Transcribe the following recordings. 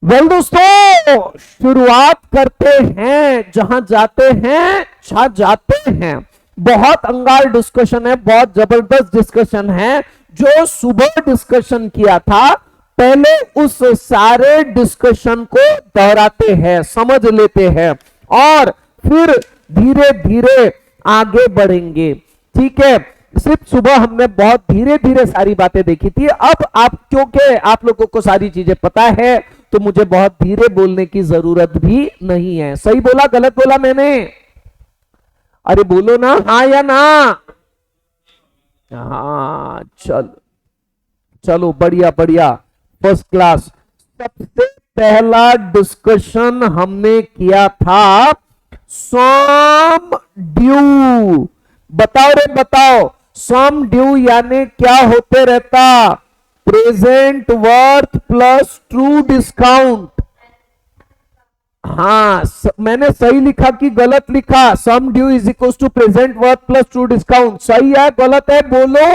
Well दोस्तों, शुरुआत करते हैं। जहां जाते हैं जहां जाते हैं। बहुत अंगार डिस्कशन है, बहुत जबरदस्त डिस्कशन है जो सुबह डिस्कशन किया था। पहले उस सारे डिस्कशन को दोहराते हैं, समझ लेते हैं और फिर धीरे धीरे आगे बढ़ेंगे। ठीक है, सिर्फ सुबह हमने बहुत धीरे धीरे सारी बातें देखी थी। अब आप, क्योंकि आप लोगों को सारी चीजें पता है, तो मुझे बहुत धीरे बोलने की जरूरत भी नहीं है। सही बोला, गलत बोला मैंने? अरे बोलो ना, हाँ या ना? हाँ, चलो चलो, बढ़िया बढ़िया, फर्स्ट क्लास। सबसे पहला डिस्कशन हमने किया था सम ड्यू। बताओ रे बताओ, सम ड्यू यानी क्या होते रहता? Present worth plus true discount. हाँ, मैंने सही लिखा कि गलत लिखा? Sum due is equal to present worth plus true discount. सही है गलत है बोलो?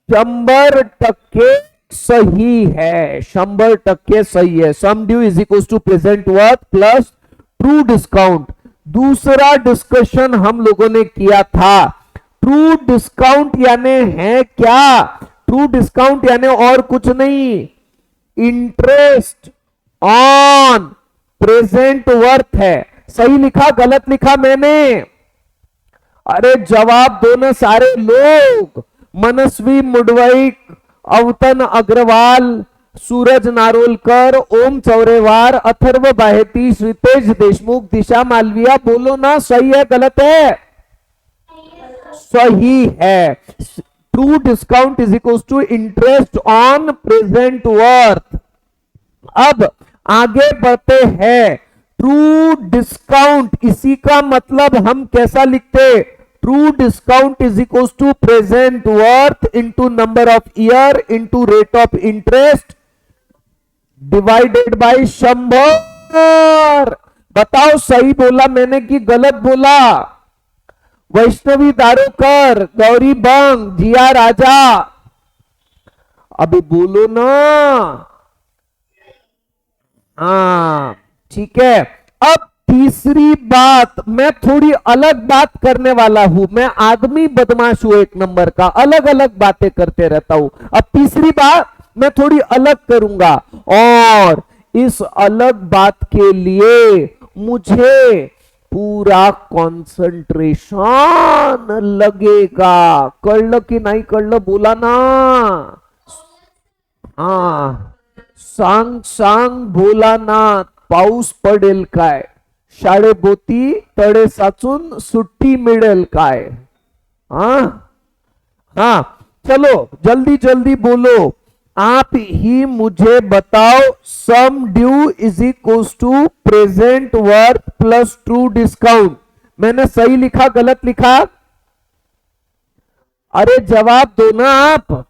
100% सही है, 100% सही है। Sum due is equal to present worth plus true discount. दूसरा डिस्कशन हम लोगों ने किया था ट्रू डिस्काउंट यानी है क्या? ट्रू डिस्काउंट यानी और कुछ नहीं, इंटरेस्ट ऑन प्रेजेंट वर्थ है। सही लिखा गलत लिखा मैंने? अरे जवाब दो ना सारे लोग। मनस्वी मुडवई, अवतन अग्रवाल, सूरज नारोलकर, ओम चौरेवार, अथर्व बाहेती, श्रीतेज देशमुख, दिशा मालविया, बोलो ना सही है गलत है? सही है। True discount is equal to interest on present worth. अब आगे बढ़ते हैं। ट्रू डिस्काउंट, इसी का मतलब हम कैसा लिखते? True discount is equal to present worth into number of year into rate of interest divided by 100। बताओ सही बोला मैंने कि गलत बोला? वैष्णवी दारोकर, गौरी बंग, जिया राजा, अभी बोलो ना। हाँ ठीक है। अब तीसरी बात, मैं थोड़ी अलग बात करने वाला हूं। मैं आदमी बदमाश हूं एक नंबर का, अलग अलग बातें करते रहता हूं। अब तीसरी बात मैं थोड़ी अलग करूंगा और इस अलग बात के लिए मुझे पूरा कंसंट्रेशन लगेगा। कळलं की नाही कळलं बोला ना? हाँ, सांग सांग बोला ना। पाऊस पडेल काय? शाळेभोवती तळे साचून सुट्टी मिळेल काय? हाँ हाँ, चलो जल्दी जल्दी बोलो। आप ही मुझे बताओ, sum due is equal to present worth plus true discount. मैंने सही लिखा गलत लिखा? अरे जवाब दो ना आप।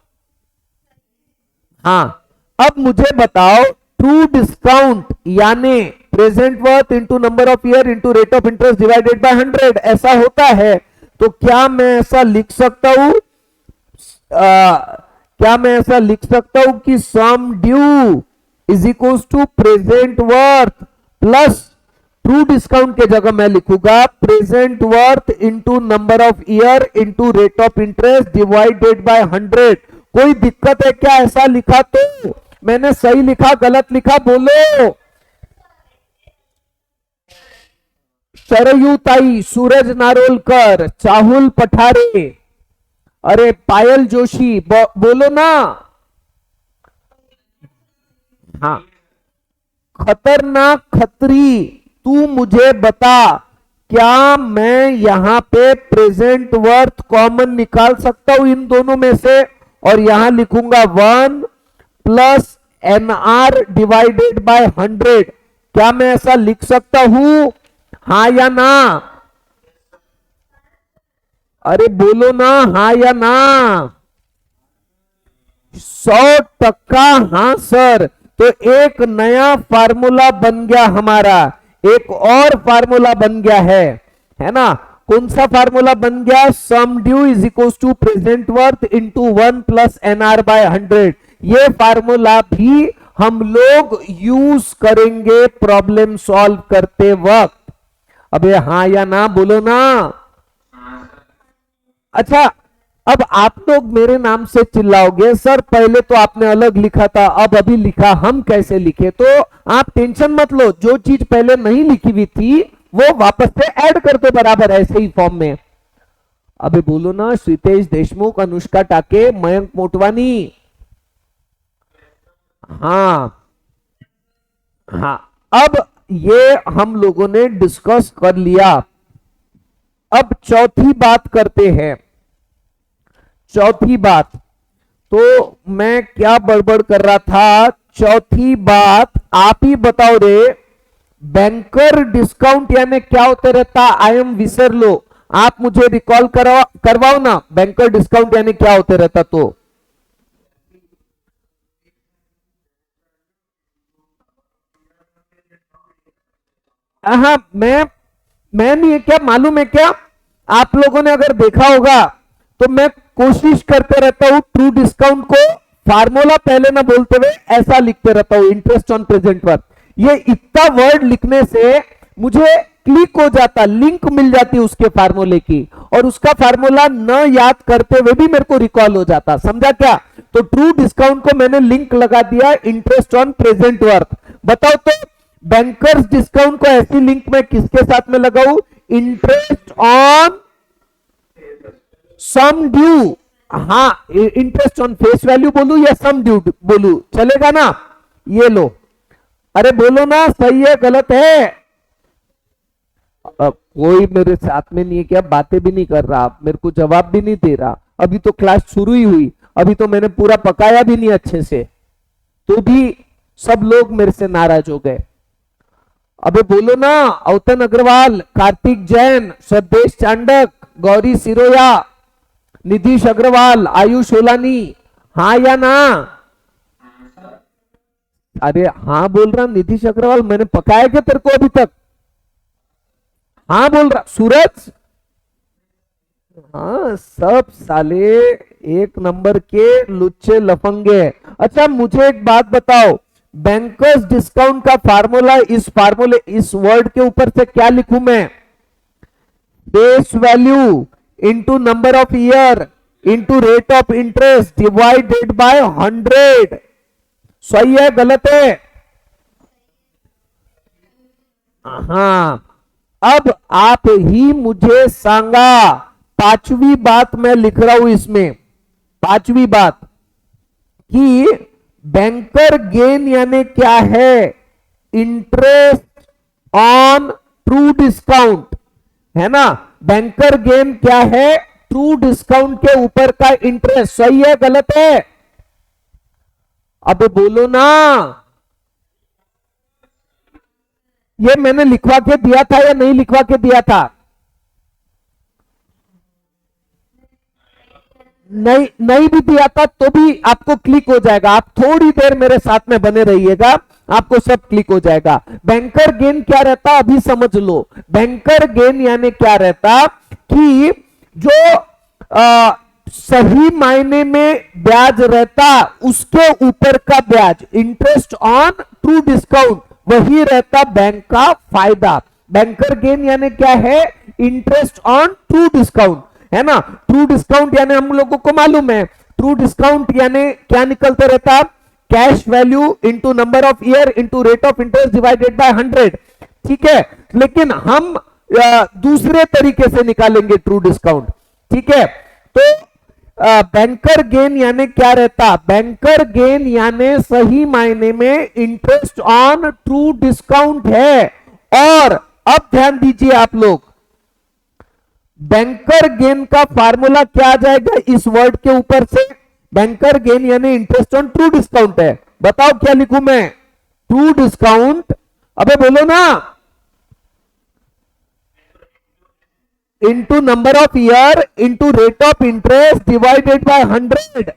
हाँ, अब मुझे बताओ ट्रू डिस्काउंट यानी present worth into number of year into rate of interest divided by 100 ऐसा होता है। तो क्या मैं ऐसा लिख सकता हूं? क्या मैं ऐसा लिख सकता हूं कि sum due is equal to present worth plus true discount के जगह मैं लिखूंगा present worth into number of year into rate of interest divided by 100। कोई दिक्कत है क्या ऐसा लिखा? तो मैंने सही लिखा गलत लिखा बोलो? शरयूताई, सूरज नारोलकर, चाहुल पठारे, अरे पायल जोशी, बोलो ना। हाँ, खतरनाक खत्री, तू मुझे बता, क्या मैं यहां पे प्रेजेंट वर्थ कॉमन निकाल सकता हूं इन दोनों में से? और यहां लिखूंगा 1 प्लस NR डिवाइडेड बाय 100। क्या मैं ऐसा लिख सकता हूं? हाँ या ना? अरे बोलो ना, हाँ या ना? 100% हाँ सर। तो एक नया फार्मूला बन गया हमारा, एक और फार्मूला बन गया है ना? कौन सा फार्मूला बन गया? Sum due is equal to present worth into 1 plus NR by 100। ये फार्मूला भी हम लोग यूज करेंगे प्रॉब्लम सॉल्व करते वक्त। अबे हाँ या ना बोलो ना। अच्छा, अब आप लोग मेरे नाम से चिल्लाओगे सर पहले तो आपने अलग लिखा था, अब अभी लिखा, हम कैसे लिखे? तो आप टेंशन मत लो, जो चीज पहले नहीं लिखी हुई थी वो वापस से ऐड कर दो बराबर ऐसे ही फॉर्म में। अबे बोलो ना, श्रीतेश देशमुख, अनुष्का टाके, मयंक मोटवानी। हाँ हाँ, अब ये हम लोगों ने डिस्कस कर लिया। अब चौथी बात करते हैं। चौथी बात तो मैं क्या बड़बड़ कर रहा था, चौथी बात आप ही बताओ रे। बैंकर डिस्काउंट यानी क्या होते रहता? आई एम विसर लो, आप मुझे रिकॉल करवाओ ना, बैंकर डिस्काउंट यानी क्या होते रहता? तो हाँ, मैं नहीं है क्या, मालूम है क्या, आप लोगों ने अगर देखा होगा तो मैं कोशिश करते रहता हूं ट्रू डिस्काउंट को फार्मूला पहले ना बोलते हुए ऐसा लिखते रहता हूं, इंटरेस्ट ऑन प्रेजेंट वर्क। ये इतना वर्ड लिखने से मुझे क्लिक हो जाता, लिंक मिल जाती उसके फार्मूले की, और उसका फार्मूला न याद करते हुए भी मेरे को रिकॉल हो जाता। समझा क्या? तो ट्रू डिस्काउंट को मैंने लिंक लगा दिया इंटरेस्ट ऑन प्रेजेंट वर्क। बताओ तो बैंकर्स डिस्काउंट को ऐसी लिंक में किसके साथ में लगाऊं? Interest on sum due. हाँ, इंटरेस्ट ऑन फेस वैल्यू बोलू या सम ड्यू बोलू, चलेगा ना? ये लो, अरे बोलो ना, सही है गलत है? कोई मेरे साथ में नहीं है क्या? बातें भी नहीं कर रहा, मेरे को जवाब भी नहीं दे रहा। अभी तो क्लास शुरू ही हुई, अभी तो मैंने पूरा पकाया भी नहीं अच्छे से, तो भी सब लोग मेरे से नाराज हो गए। अबे बोलो ना, अवतन अग्रवाल, कार्तिक जैन, स्वदेश चांडक, गौरी सिरोया, निधीश अग्रवाल, आयुष ओलानी, हाँ या ना? अरे हाँ बोल रहा निधीश अग्रवाल, मैंने पकाया क्या तेरे को अभी तक? हाँ बोल रहा सूरज। हाँ, सब साले एक नंबर के लुच्चे लफंगे। अच्छा मुझे एक बात बताओ, बैंकर्स डिस्काउंट का फार्मूला, इस वर्ड के ऊपर से क्या लिखूं मैं? Face value into number of year into rate of interest divided by 100। सही है गलत है? हाँ, अब आप ही मुझे सांगा। पांचवी बात मैं लिख रहा हूं इसमें, पांचवी बात कि बैंकर गेन यानी क्या है? इंटरेस्ट ऑन ट्रू डिस्काउंट, है ना? बैंकर गेन क्या है? ट्रू डिस्काउंट के ऊपर का इंटरेस्ट। सही है गलत है? अब बोलो ना। ये मैंने लिखवा के दिया था या नहीं लिखवा के दिया था? नहीं, नहीं भी दिया था तो भी आपको क्लिक हो जाएगा। आप थोड़ी देर मेरे साथ में बने रहिएगा, आपको सब क्लिक हो जाएगा। बैंकर गेन क्या रहता अभी समझ लो। बैंकर गेन यानी क्या रहता कि जो सही मायने में ब्याज रहता उसके ऊपर का ब्याज, इंटरेस्ट ऑन ट्रू डिस्काउंट, वही रहता बैंक का फायदा। बैंकर गेन यानी क्या है? इंटरेस्ट ऑन ट्रू डिस्काउंट, है ना? ट्रू डिस्काउंट यानी हम लोगों को मालूम है, ट्रू डिस्काउंट यानी क्या निकलते रहता? Cash value into number of year into rate of interest divided by 100। ठीक है, लेकिन हम दूसरे तरीके से निकालेंगे ट्रू डिस्काउंट। ठीक है, तो बैंकर गेन यानी क्या रहता? बैंकर गेन यानी सही मायने में इंटरेस्ट ऑन ट्रू डिस्काउंट है। और अब ध्यान दीजिए आप लोग, बैंकर गेन का फार्मूला क्या आ जाएगा इस वर्ड के ऊपर से? बैंकर गेन यानी इंटरेस्ट ऑन ट्रू डिस्काउंट है। बताओ क्या लिखूं मैं? ट्रू डिस्काउंट, अबे बोलो ना, into number of year into rate of interest divided by 100।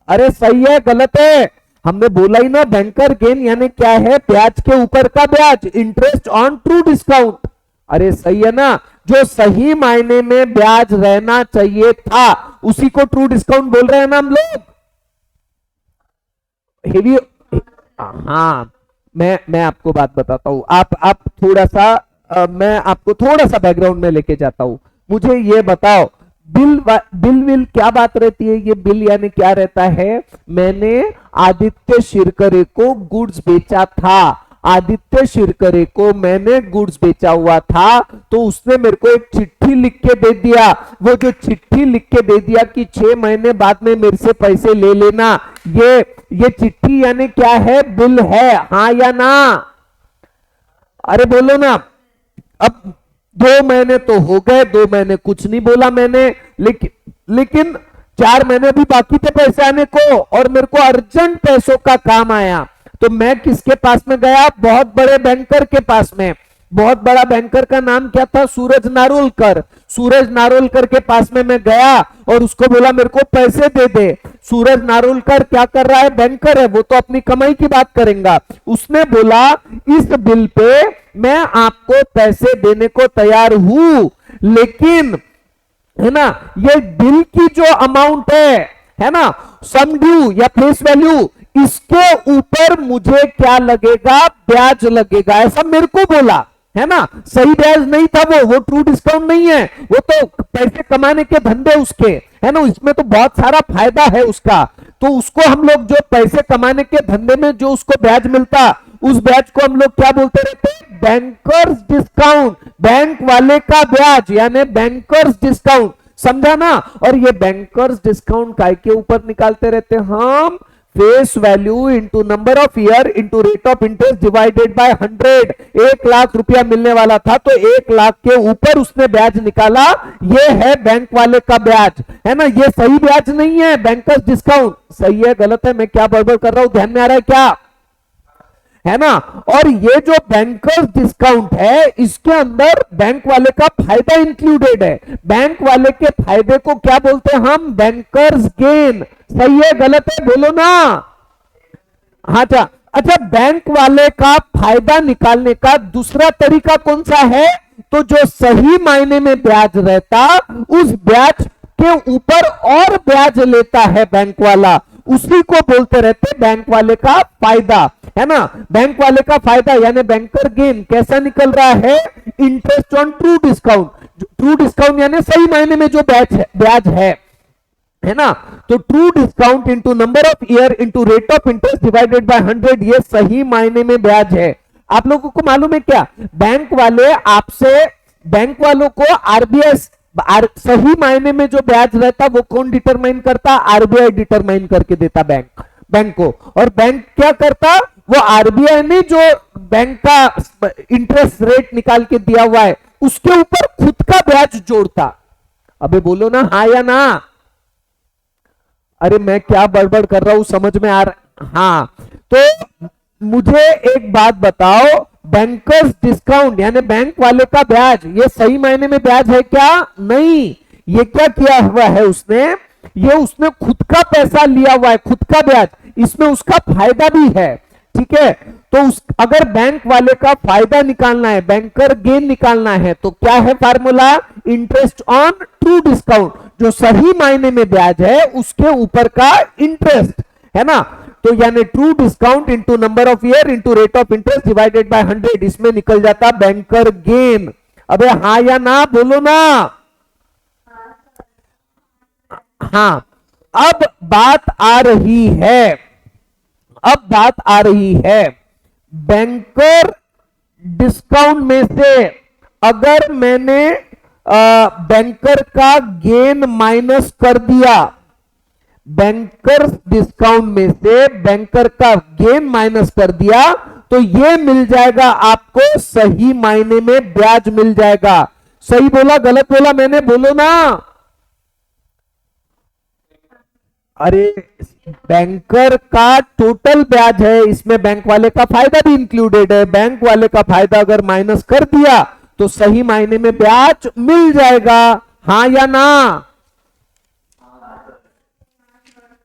अरे सही है गलत है? हमने बोला ही ना, बैंकर गेन यानी क्या है? ब्याज के ऊपर का ब्याज, इंटरेस्ट ऑन ट्रू डिस्काउंट। अरे सही है ना? जो सही मायने में ब्याज रहना चाहिए था उसी को ट्रू डिस्काउंट बोल रहे हैं ना हम लोग। हेवी। हाँ, मैं आपको बात बताता हूं, आप थोड़ा सा मैं आपको थोड़ा सा बैकग्राउंड में लेके जाता हूं। मुझे ये बताओ, बिल विल क्या बात रहती है? ये बिल यानी क्या रहता है? मैंने आदित्य शिरकरे को गुड्स बेचा था, आदित्य शिरकरे को मैंने गुड्स बेचा हुआ था, तो उसने मेरे को एक चिट्ठी लिख के दे दिया। वो जो चिट्ठी लिख के दे दिया कि 6 महीने बाद में मेरे से पैसे ले लेना, ये चिट्ठी यानी क्या है? बिल है, हाँ या ना? अरे बोलो ना। अब 2 महीने तो हो गए, 2 महीने कुछ नहीं बोला मैंने, लेकिन 4 महीने भी बाकी थे पैसे आने को, और मेरे को अर्जेंट पैसों का काम आया, तो मैं किसके पास में गया? बहुत बड़े बैंकर के पास में। बहुत बड़ा बैंकर का नाम क्या था? सूरज नारोलकर। सूरज नारोलकर के पास में मैं गया और उसको बोला मेरे को पैसे दे दे। सूरज नारोलकर क्या कर रहा है? बैंकर है, वो तो अपनी कमाई की बात करेगा। उसने बोला इस बिल पे मैं आपको पैसे देने को तैयार हूं, लेकिन है ना, ये बिल की जो अमाउंट है ना, सम ड्यू या फेस वैल्यू, इसके ऊपर मुझे क्या लगेगा? ब्याज लगेगा, ऐसा मेरे को बोला, है ना। सही ब्याज नहीं था वो ट्रू डिस्काउंट नहीं है, वो तो पैसे कमाने के धंधे उसके, है ना, इसमें तो बहुत सारा फायदा है उसका। तो उसको हम लोग जो पैसे कमाने के धंधे में जो उसको ब्याज मिलता, उस ब्याज को हम लोग क्या बोलते रहते हैं? बैंकर्स डिस्काउंट, बैंक वाले का ब्याज यानी बैंकर्स डिस्काउंट, समझा ना। और ये बैंकर्स डिस्काउंट काय के ऊपर निकालते रहते हैं हम? Face value into number of year into rate of interest divided by 100। 1 lakh रुपया मिलने वाला था तो 1 लाख के ऊपर उसने ब्याज निकाला, ये है बैंक वाले का ब्याज, है ना। ये सही ब्याज नहीं है, बैंकर्स डिस्काउंट। सही है गलत है, मैं क्या बड़बड़ कर रहा हूं, ध्यान में आ रहा है क्या? है ना। और ये जो बैंकर्स डिस्काउंट है, इसके अंदर बैंक वाले का फायदा इंक्लूडेड है। बैंक वाले के फायदे को क्या बोलते हैं हम? Bankers gain. सही है गलत है, बोलो ना। अच्छा अच्छा, बैंक वाले का फायदा निकालने का दूसरा तरीका कौन सा है? तो जो सही मायने में ब्याज रहता, उस ब्याज के ऊपर और ब्याज लेता है बैंक वाला, उसी को बोलते रहते बैंक वाले का फायदा, है ना। बैंक वाले का फायदा यानी बैंकर गेन कैसा निकल रहा है? Interest on true discount. True discount यानी सही मायने में जो ब्याज है ना। तो true discount into number of year into rate of interest divided by 100, ये सही मायने में ब्याज है। आप लोगों को मालूम है क्या? बैंक वाले आपसे, बैंक वालों को आरबीआई सही मायने में जो ब्याज रहता वो कौन डिटरमाइन करता? आरबीआई डिटरमाइन करके देता बैंक को। और बैंक क्या करता? वो आरबीआई ने जो बैंक का इंटरेस्ट रेट निकाल के दिया हुआ है उसके ऊपर खुद का ब्याज जोड़ता। अबे बोलो ना हाँ या ना। अरे मैं क्या बड़बड़ कर रहा हूं, समझ में आ रहा? हाँ, तो मुझे एक बात बताओ, बैंकर्स डिस्काउंट यानी बैंक वाले का ब्याज, ये सही मायने में ब्याज है क्या? नहीं। ये क्या किया हुआ है उसने? ये उसने खुद का पैसा लिया हुआ है, खुद का ब्याज, इसमें उसका फायदा भी है, ठीक है। तो अगर बैंक वाले का फायदा निकालना है, बैंकर गेन निकालना है, तो क्या है formula? Interest on true discount, जो सही मायने में ब्याज है उसके ऊपर का इंटरेस्ट, है ना। तो यानी true discount into number of year into rate of interest divided by 100, इसमें निकल जाता बैंकर गेन। अबे हाँ या ना, बोलो ना। हाँ, अब बात आ रही है, अब बात आ रही है बैंकर डिस्काउंट में से अगर मैंने बैंकर का गेन माइनस कर दिया, बैंकर डिस्काउंट में से बैंकर का गेन माइनस कर दिया, तो ये मिल जाएगा आपको सही मायने में ब्याज मिल जाएगा। सही बोला गलत बोला मैंने, बोलो ना। अरे बैंकर का टोटल ब्याज है, इसमें बैंक वाले का फायदा भी इंक्लूडेड है। बैंक वाले का फायदा अगर माइनस कर दिया तो सही मायने में ब्याज मिल जाएगा, हाँ या ना।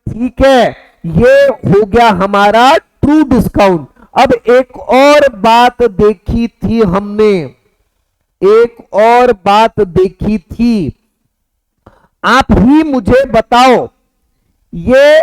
ठीक है, ये हो गया हमारा ट्रू डिस्काउंट। अब एक और बात देखी थी हमने, एक और बात देखी थी, आप ही मुझे बताओ, ये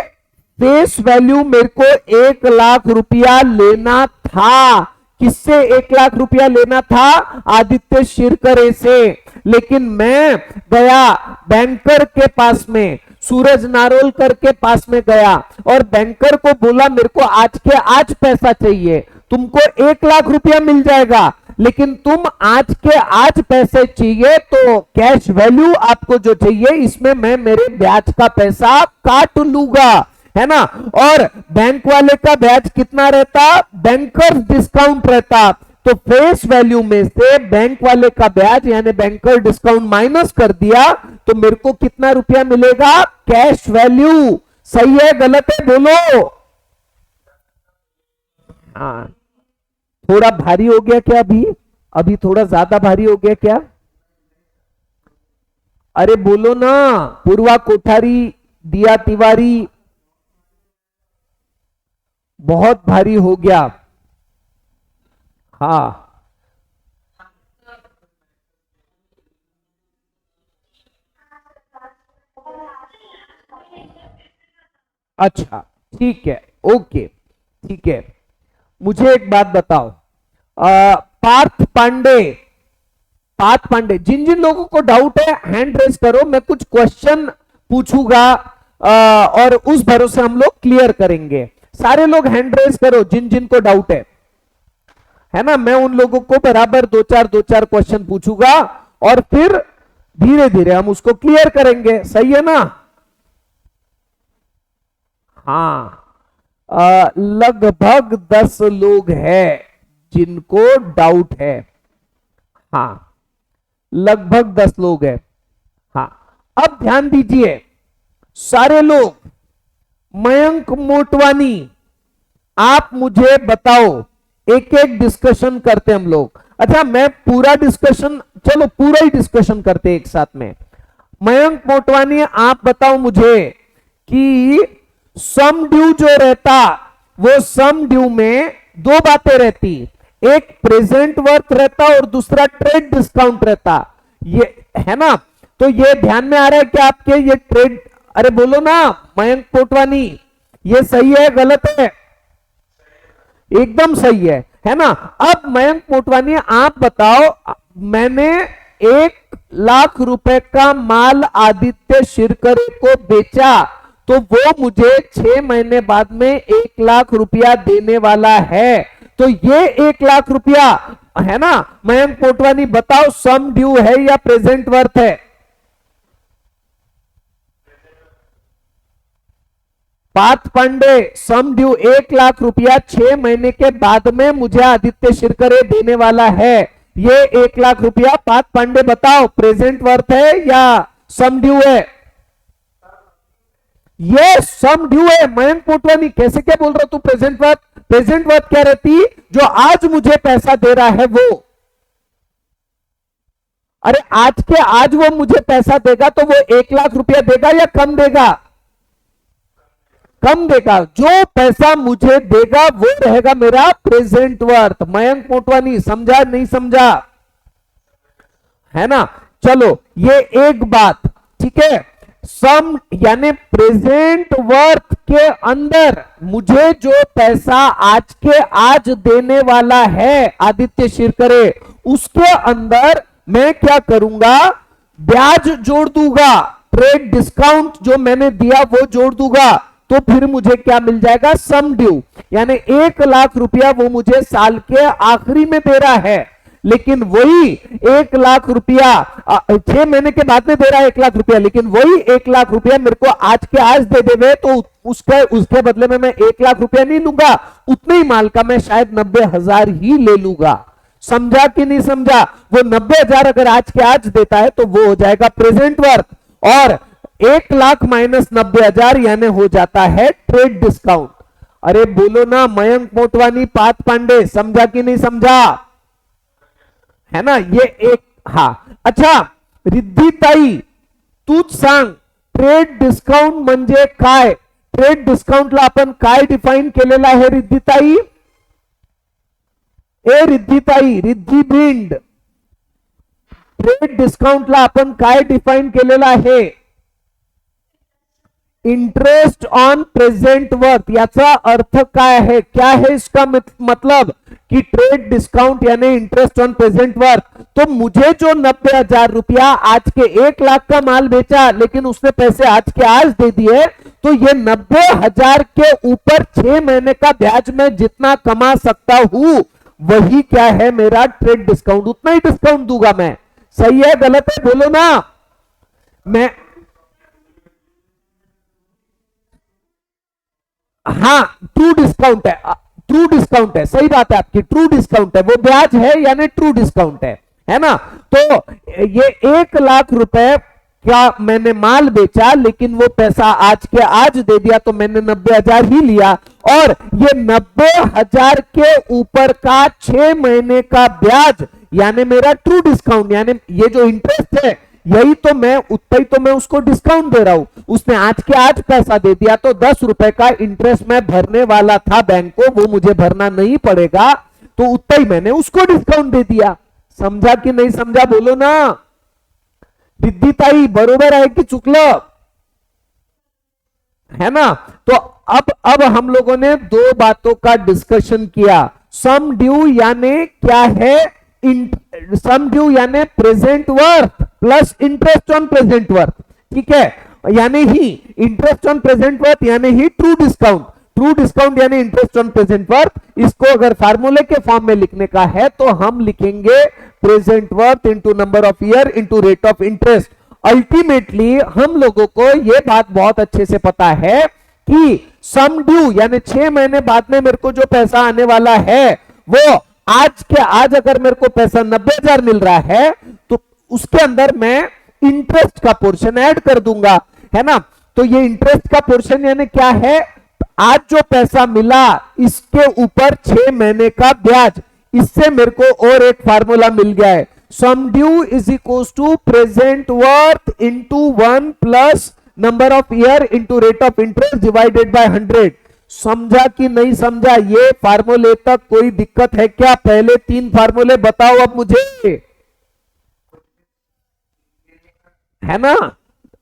फेस वैल्यू मेरे को 1,00,000 रुपया लेना था। किससे 1,00,000 रुपया लेना था? आदित्य शिरकरे से। लेकिन मैं गया बैंकर के पास में, सूरज नारोलकर के पास में गया और बैंकर को बोला मेरे को आज के आज पैसा चाहिए। तुमको 1,00,000 रुपया मिल जाएगा, लेकिन तुम आज के आज पैसे चाहिए तो कैश वैल्यू आपको जो चाहिए इसमें मैं मेरे ब्याज का पैसा काट लूंगा, है ना। और बैंक वाले का ब्याज कितना रहता? बैंकर्स डिस्काउंट रहता। तो फेस वैल्यू में से बैंक वाले का ब्याज यानी बैंकर डिस्काउंट माइनस कर दिया तो मेरे को कितना रुपया मिलेगा? Cash value. सही है गलत है बोलो? हाँ, थोड़ा भारी हो गया क्या? अभी थोड़ा ज्यादा भारी हो गया क्या? अरे बोलो ना। पूर्वा कोठारी, दिया तिवारी, बहुत भारी हो गया। हाँ, अच्छा ठीक है, ओके ठीक है। मुझे एक बात बताओ, पार्थ पांडे, जिन जिन लोगों को डाउट है हैंड रेस करो, मैं कुछ क्वेश्चन पूछूंगा और उस भरोसे हम लोग क्लियर करेंगे। सारे लोग हैंड रेस करो जिन जिन को डाउट है ना। मैं उन लोगों को बराबर दो चार क्वेश्चन पूछूंगा और फिर धीरे धीरे हम उसको क्लियर करेंगे। सही है ना? हाँ, लगभग 10 लोग हैं जिनको डाउट है। हाँ, लगभग 10 लोग हैं। हाँ, अब ध्यान दीजिए सारे लोग। मयंक मोटवानी, आप मुझे बताओ, एक एक डिस्कशन करते हम लोग। अच्छा, मैं पूरा डिस्कशन, चलो पूरा ही डिस्कशन करते एक साथ में। मयंक मोटवानी, आप बताओ मुझे कि सम ड्यू जो रहता, वो सम ड्यू में दो बातें रहती, एक प्रेजेंट वर्थ रहता और दूसरा ट्रेड डिस्काउंट रहता। ये है ना? तो ये ध्यान में आ रहा है कि आपके ये ट्रेड, अरे बोलो ना मयंक मोटवानी, ये सही है गलत है? एकदम सही है ना। अब मयंक मोटवानी आप बताओ, मैंने 1,00,000 रुपए का माल आदित्य शिरकरे को बेचा तो वो मुझे 6 महीने बाद में 1,00,000 रुपया देने वाला है। तो ये 1,00,000 रुपया है ना। मयंक मोटवानी बताओ, सम ड्यू है या प्रेजेंट वर्थ है? पार्थ पांडे, सम ड्यू 1,00,000 रुपया 6 महीने के बाद में मुझे आदित्य शिरकरे देने वाला है। ये 1,00,000 रुपया पार्थ पांडे बताओ प्रेजेंट वर्थ है या सम ड्यू है? ये सम ड्यू है। मयंक मोटवानी कैसे क्या बोल रहा तू प्रेजेंट वर्थ? प्रेजेंट वर्थ क्या रहती? जो आज मुझे पैसा दे रहा है वो। अरे आज के आज वो मुझे पैसा देगा तो वो 1,00,000 रुपया देगा या कम देगा? कम देगा। जो पैसा मुझे देगा वो रहेगा मेरा प्रेजेंट वर्थ। मयंक मोटवानी समझा नहीं समझा? है ना। चलो ये एक बात ठीक है। सम यानी प्रेजेंट वर्थ के अंदर मुझे जो पैसा आज के आज देने वाला है आदित्य शिरकरे, उसके अंदर मैं क्या करूंगा? ब्याज जोड़ दूंगा, ट्रेड डिस्काउंट जो मैंने दिया वो जोड़ दूंगा, तो फिर मुझे क्या मिल जाएगा? सम ड्यू। यानी 1,00,000 रुपया वो मुझे साल के आखिरी में दे रहा है, लेकिन वही 1,00,000 रुपया 6 महीने के बाद में दे रहा है 1,00,000 रुपया, लेकिन वही 1,00,000 रुपया मेरे को आज के आज दे देवे तो उसके बदले में मैं 1,00,000 रुपया नहीं लूंगा, उतने ही माल का मैं शायद 90,000 ही ले लूंगा। समझा कि नहीं समझा? वो 90,000 अगर आज के आज देता है तो वो हो जाएगा प्रेजेंट वर्थ, और 1,00,000 माइनस 90,000 यानी हो जाता है ट्रेड डिस्काउंट। अरे बोलो ना मयंक मोटवानी, पार्थ पांडे, समझा कि नहीं समझा? है ना। ये एक, हाँ अच्छा रिद्धिताई तूच सांग, ट्रेड डिस्काउंट म्हणजे काय? ट्रेड डिस्काउंटला आपण काय डिफाइन केलेलं आहे रिद्धिताई? ए रिद्धिताई, रिद्धी ब्रिंड, ट्रेड डिस्काउंटला आपण काय डिफाइन केलेलं आहे? इंटरेस्ट ऑन प्रेझेंट वर्थ, याचा अर्थ काय है, क्या है इसका मतलब कि ट्रेड डिस्काउंट यानी इंटरेस्ट ऑन प्रेजेंट वर्थ। तो मुझे जो 90,000 रुपया आज के 1 लाख का माल बेचा, लेकिन उसने पैसे आज के आज दे दिए, तो ये 90,000 के ऊपर 6 महीने का ब्याज में जितना कमा सकता हूं, वही क्या है मेरा ट्रेड डिस्काउंट, उतना ही डिस्काउंट दूंगा मैं। सही है गलत है बोलो ना। मैं हाँ ट्रू डिस्काउंट है, ट्रू डिस्काउंट है, सही बात है आपकी, ट्रू डिस्काउंट है, वो ब्याज है यानी ट्रू डिस्काउंट है ना। तो ये 1 लाख रुपए क्या मैंने माल बेचा, लेकिन वो पैसा आज के आज दे दिया, तो मैंने 90,000 ही लिया, और ये 90,000 के ऊपर का 6 महीने का ब्याज यानी मेरा ट्रू डिस्काउंट, यानी ये जो इंटरेस्ट है यही तो मैं, उतना ही तो मैं उसको डिस्काउंट दे रहा हूं। उसने आज के आज पैसा दे दिया, तो 10 रुपए का इंटरेस्ट मैं भरने वाला था बैंक को, वो मुझे भरना नहीं पड़ेगा, तो उतना ही मैंने उसको डिस्काउंट दे दिया। समझा कि नहीं समझा बोलो ना। विद्युताई बरोबर है कि चुकलं है ना। तो अब हम लोगों ने दो बातों का डिस्कशन किया। सम ड्यू यानी क्या है, सम ड्यू यानी present worth plus interest on present worth, ठीक है, यानी ही इंटरेस्ट ऑन प्रेजेंट वर्थ यानी ही ट्रू डिस्काउंट, ट्रू डिस्काउंट यानी इंटरेस्ट ऑन प्रेजेंट वर्थ। इसको अगर फार्मूले के फॉर्म में लिखने का है तो हम लिखेंगे present worth into number of year into rate of interest. Ultimately हम लोगों को यह बात बहुत अच्छे से पता है कि सम ड्यू यानी 6 महीने बाद में मेरे को जो पैसा आने वाला है, वो आज के आज अगर मेरे को पैसा 90,000 मिल रहा है, तो उसके अंदर मैं इंटरेस्ट का पोर्शन ऐड कर दूंगा, है ना। तो ये इंटरेस्ट का पोर्शन यानी क्या है, आज जो पैसा मिला इसके ऊपर 6 महीने का ब्याज। इससे मेरे को और एक फार्मूला मिल गया है, sum due is equal to present worth into 1 plus number of year into rate of interest divided by 100। समझा कि नहीं समझा, ये फार्मूले तक कोई दिक्कत है क्या? पहले 3 फार्मूले बताओ अब मुझे, है ना।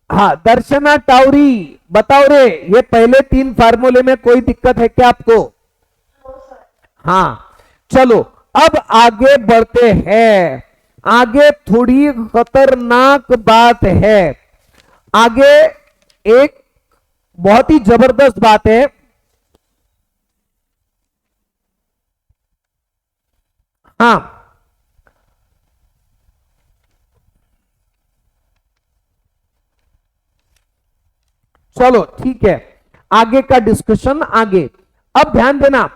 हाँ दर्शना टाउरी बताओ रे, ये पहले 3 फार्मूले में कोई दिक्कत है क्या आपको? हाँ चलो अब आगे बढ़ते हैं। आगे थोड़ी खतरनाक बात है, आगे एक बहुत ही जबरदस्त बात है। हाँ चलो ठीक है, आगे का डिस्कशन आगे। अब ध्यान देना,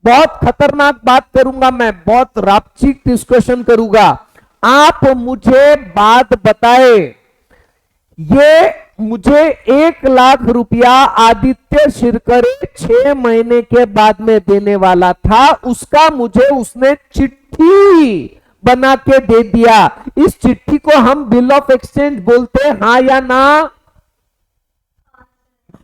बहुत खतरनाक बात करूंगा मैं, बहुत रापचिक डिस्कशन करूंगा। आप मुझे बात बताए, ये मुझे 1 लाख रुपया आदित्य शिरकरे 6 महीने के बाद में देने वाला था, उसका मुझे उसने चिट्ठी बना के दे दिया। इस चिट्ठी को हम बिल ऑफ एक्सचेंज बोलते हैं, हाँ या ना?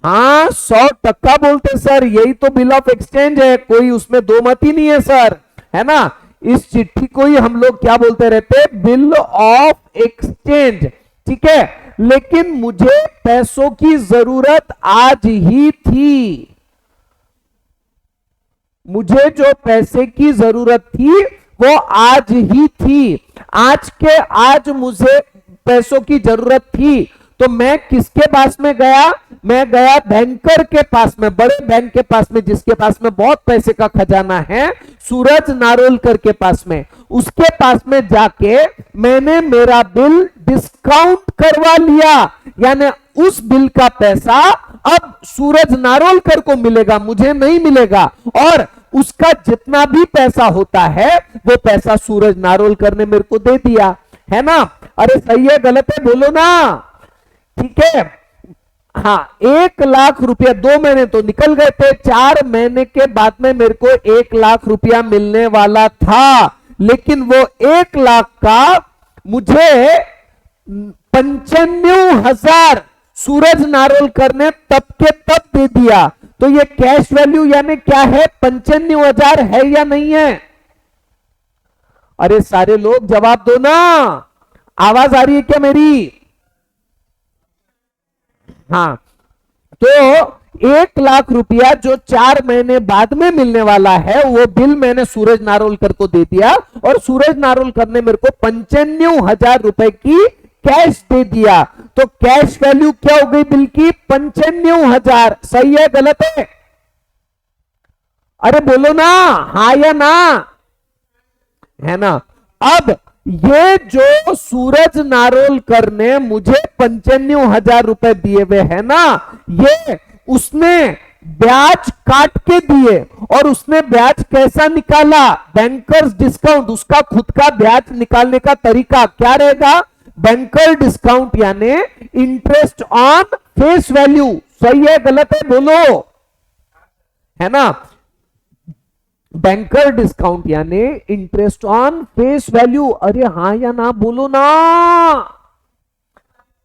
हाँ 100% बोलते सर, यही तो बिल ऑफ एक्सचेंज है, कोई उसमें दो मत ही नहीं है सर, है ना। इस चिट्ठी को ही हम लोग क्या बोलते रहते, बिल ऑफ एक्सचेंज, ठीक है। लेकिन मुझे पैसों की जरूरत आज ही थी, मुझे जो पैसे की जरूरत थी वो आज ही थी, आज के आज मुझे पैसों की जरूरत थी। तो मैं किसके पास में गया? मैं गया बैंकर के पास में, बड़े बैंक के पास में, जिसके पास में बहुत पैसे का खजाना है, सूरज नारोलकर के पास में। उसके पास में जाके मैंने मेरा बिल डिस्काउंट करवा लिया, यानी उस बिल का पैसा अब सूरज नारोलकर को मिलेगा, मुझे नहीं मिलेगा। और उसका जितना भी पैसा होता है वो पैसा सूरज नारोलकर ने मेरे को दे दिया, है ना। अरे सही है गलत है बोलो ना, ठीक है। हाँ 1 लाख रुपया, 2 महीने तो निकल गए थे, 4 महीने के बाद में मेरे को 1 लाख रुपया मिलने वाला था, लेकिन वो 1 लाख का मुझे 95,000 सूरज नारोलकर ने तब के तब दे दिया। तो ये कैश वैल्यू यानी क्या है, 95,000 है या नहीं है? अरे सारे लोग जवाब दो ना, आवाज आ रही है क्या मेरी? हाँ तो 1 लाख रुपया जो 4 महीने बाद में मिलने वाला है वो बिल मैंने सूरज नारोलकर को दे दिया और सूरज नारोलकर ने मेरे को 95,000 रुपए की कैश दे दिया। तो कैश वैल्यू क्या हो गई बिल की? 95,000। सही है गलत है? अरे बोलो ना, हाँ या ना, है ना। अब ये जो सूरज नारोलकर ने मुझे 95,000 रुपए दिए हुए है ना, ये उसने ब्याज काट के दिए और उसने ब्याज कैसा निकाला? Bankers discount. उसका खुद का ब्याज निकालने का तरीका क्या रहेगा? बैंकर डिस्काउंट यानी इंटरेस्ट ऑन फेस वैल्यू। सही है गलत है बोलो, है ना। बैंकर डिस्काउंट यानी इंटरेस्ट ऑन फेस वैल्यू। अरे हाँ या ना बोलो ना।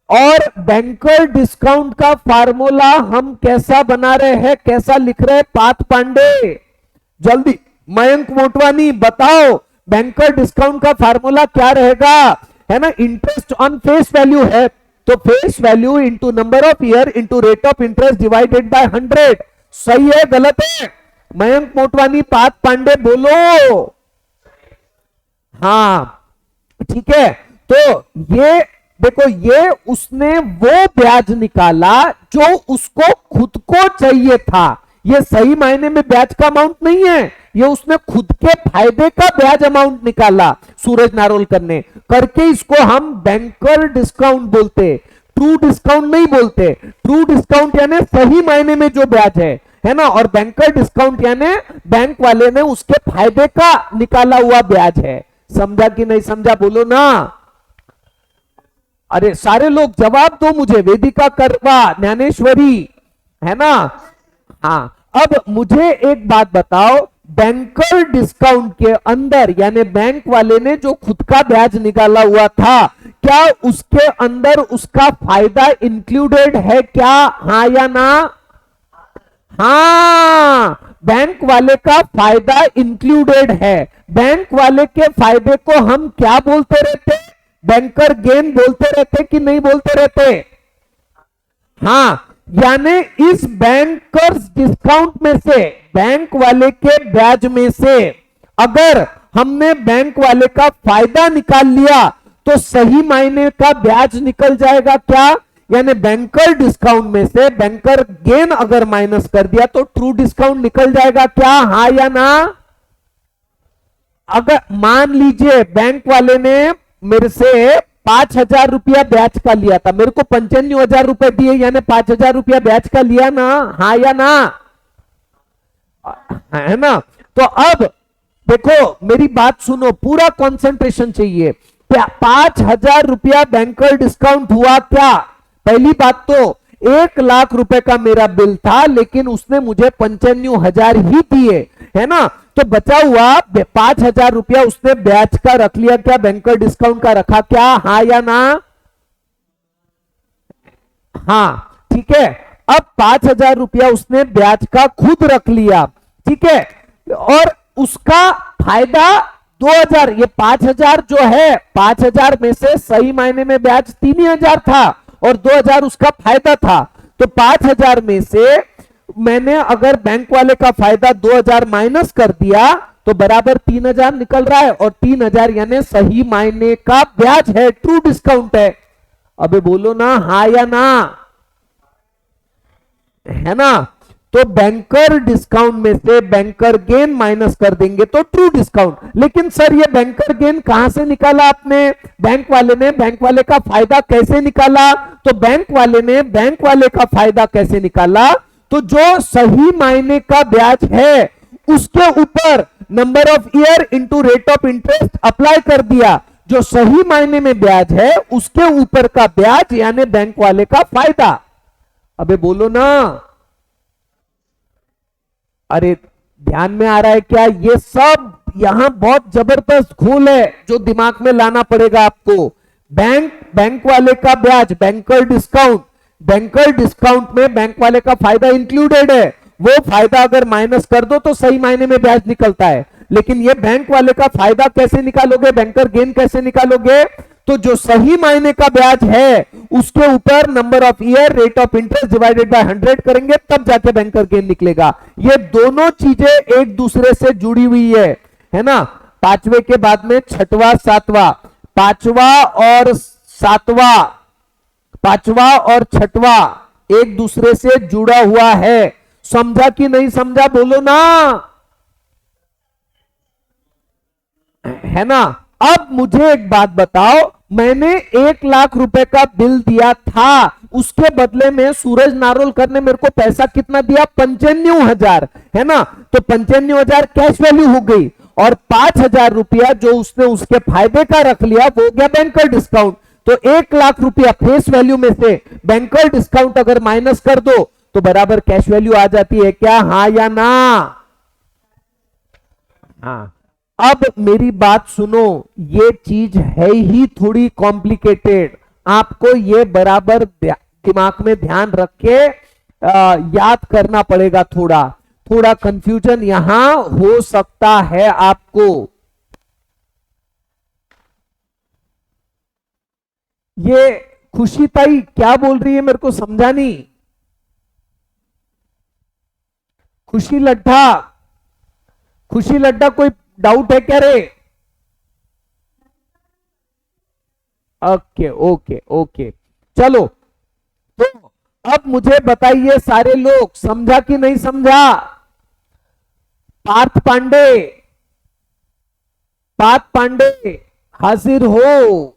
और बैंकर डिस्काउंट का फार्मूला हम कैसा बना रहे हैं, कैसा लिख रहे हैं? पाथ पांडे जल्दी, मयंक मोटवानी बताओ बैंकर डिस्काउंट का फार्मूला क्या रहेगा? है ना, इंटरेस्ट ऑन फेस वैल्यू है तो face value into number of year into rate of interest divided by 100। सही है गलत है? मयंक मोटवानी, पाथ पांडे बोलो। हाँ ठीक है। तो ये देखो, ये उसने वो ब्याज निकाला जो उसको खुद को चाहिए था। ये सही मायने में ब्याज का अमाउंट नहीं है, ये उसने खुद के फायदे का ब्याज अमाउंट निकाला सूरज नारोलकर ने करके। इसको हम बैंकर डिस्काउंट बोलते, ट्रू डिस्काउंट नहीं बोलते। ट्रू डिस्काउंट यानी सही मायने में जो ब्याज है ना, और बैंकर डिस्काउंट यानी बैंक वाले ने उसके फायदे का निकाला हुआ ब्याज है। समझा कि नहीं समझा बोलो ना। अरे सारे लोग जवाब दो मुझे। वेदिका करवा, ज्ञानेश्वरी, है ना। हाँ, अब मुझे एक बात बताओ, बैंकर डिस्काउंट के अंदर यानी बैंक वाले ने जो खुद का ब्याज निकाला हुआ था, क्या उसके अंदर उसका फायदा इंक्लूडेड है क्या? हाँ या ना? हाँ, बैंक वाले का फायदा इंक्लूडेड है। बैंक वाले के फायदे को हम क्या बोलते रहते? बैंकर गेन बोलते रहते कि नहीं बोलते रहते? हाँ, यानी इस बैंकर्स डिस्काउंट में से, बैंक वाले के ब्याज में से अगर हमने बैंक वाले का फायदा निकाल लिया तो सही मायने का ब्याज निकल जाएगा क्या? यानी बैंकर डिस्काउंट में से बैंकर गेन अगर माइनस कर दिया तो ट्रू डिस्काउंट निकल जाएगा क्या? हाँ या ना? अगर मान लीजिए बैंक वाले ने मेरे से 5,000 रुपया ब्याज का लिया था, मेरे को 95,000 रुपए दिए, यानी 5,000 रुपया ब्याज का लिया ना? हाँ या ना? है ना। तो अब देखो मेरी बात सुनो, पूरा कंसंट्रेशन चाहिए। 5,000 रुपया बैंकर डिस्काउंट हुआ क्या? पहली बात तो 1 लाख रुपए का मेरा बिल था लेकिन उसने मुझे 95,000 ही दिए, है ना। तो बचा हुआ 5,000 रुपया उसने ब्याज का रख लिया क्या? बैंकर डिस्काउंट का रखा क्या? हाँ या ना? हाँ ठीक है। अब 5,000 रुपया उसने ब्याज का खुद रख लिया, ठीक है, और उसका फायदा 2,000। ये 5,000 जो है, 5,000 में से सही मायने में ब्याज 3,000 था और 2,000 उसका फायदा था। तो 5,000 में से मैंने अगर बैंक वाले का फायदा 2,000 माइनस कर दिया तो बराबर 3,000 निकल रहा है, और 3,000 यानी सही मायने का ब्याज है, ट्रू डिस्काउंट है। अबे बोलो ना, हाँ या ना? है ना। तो बैंकर डिस्काउंट में से बैंकर गेन माइनस कर देंगे तो ट्रू डिस्काउंट। लेकिन सर ये बैंकर गेन कहां से निकाला आपने? बैंक वाले ने बैंक वाले का फायदा कैसे निकाला? तो बैंक वाले ने बैंक वाले का फायदा कैसे निकाला? तो जो सही मायने का ब्याज है उसके ऊपर number of year into rate of interest apply कर दिया। जो सही मायने में ब्याज है उसके ऊपर का ब्याज यानी बैंक वाले का फायदा। अबे बोलो ना। अरे ध्यान में आ रहा है क्या? ये सब यहां बहुत जबरदस्त घोल है जो दिमाग में लाना पड़ेगा आपको। बैंक वाले का ब्याज, बैंकर डिस्काउंट, बैंकर डिस्काउंट में बैंक वाले का फायदा इंक्लूडेड है। वो फायदा अगर माइनस कर दो तो सही मायने में ब्याज निकलता है। लेकिन ये बैंक वाले का फायदा कैसे निकालोगे, बैंकर गेन कैसे निकालोगे? तो जो सही मायने का ब्याज है उसके ऊपर number of year rate of interest divided by 100 करेंगे, तब जाके बैंकर गेन निकलेगा। ये दोनों चीजें एक दूसरे से जुड़ी हुई है ना। पांचवे के बाद में छठवां सातवां, पांचवा और छठवां एक दूसरे से जुड़ा हुआ है। समझा कि नहीं समझा, बोलो ना, है ना। अब मुझे एक बात बताओ, मैंने 1 लाख रुपए का बिल दिया था, उसके बदले में सूरज नारोलकर ने मेरे को पैसा कितना दिया, 95,000, है ना। तो 95,000 कैश वैल्यू हो गई, और 5,000 रुपया जो उसने उसके फायदे का रख लिया वो हो गया बैंकर डिस्काउंट। तो 1 लाख रुपया फेस वैल्यू में से बैंकर डिस्काउंट अगर माइनस कर दो तो बराबर कैश वैल्यू आ जाती है क्या, हाँ या ना। हाँ, अब मेरी बात सुनो, ये चीज है ही थोड़ी कॉम्प्लिकेटेड, आपको ये बराबर दिमाग में ध्यान रख के याद करना पड़ेगा। थोड़ा थोड़ा कंफ्यूजन यहां हो सकता है आपको। ये खुशी ताई क्या बोल रही है मेरे को समझा नहीं। खुशी लड्ढा कोई डाउट है क्या रे? ओके ओके ओके, चलो। तो अब मुझे बताइए सारे लोग, समझा कि नहीं समझा? पार्थ पांडे हाजिर हो?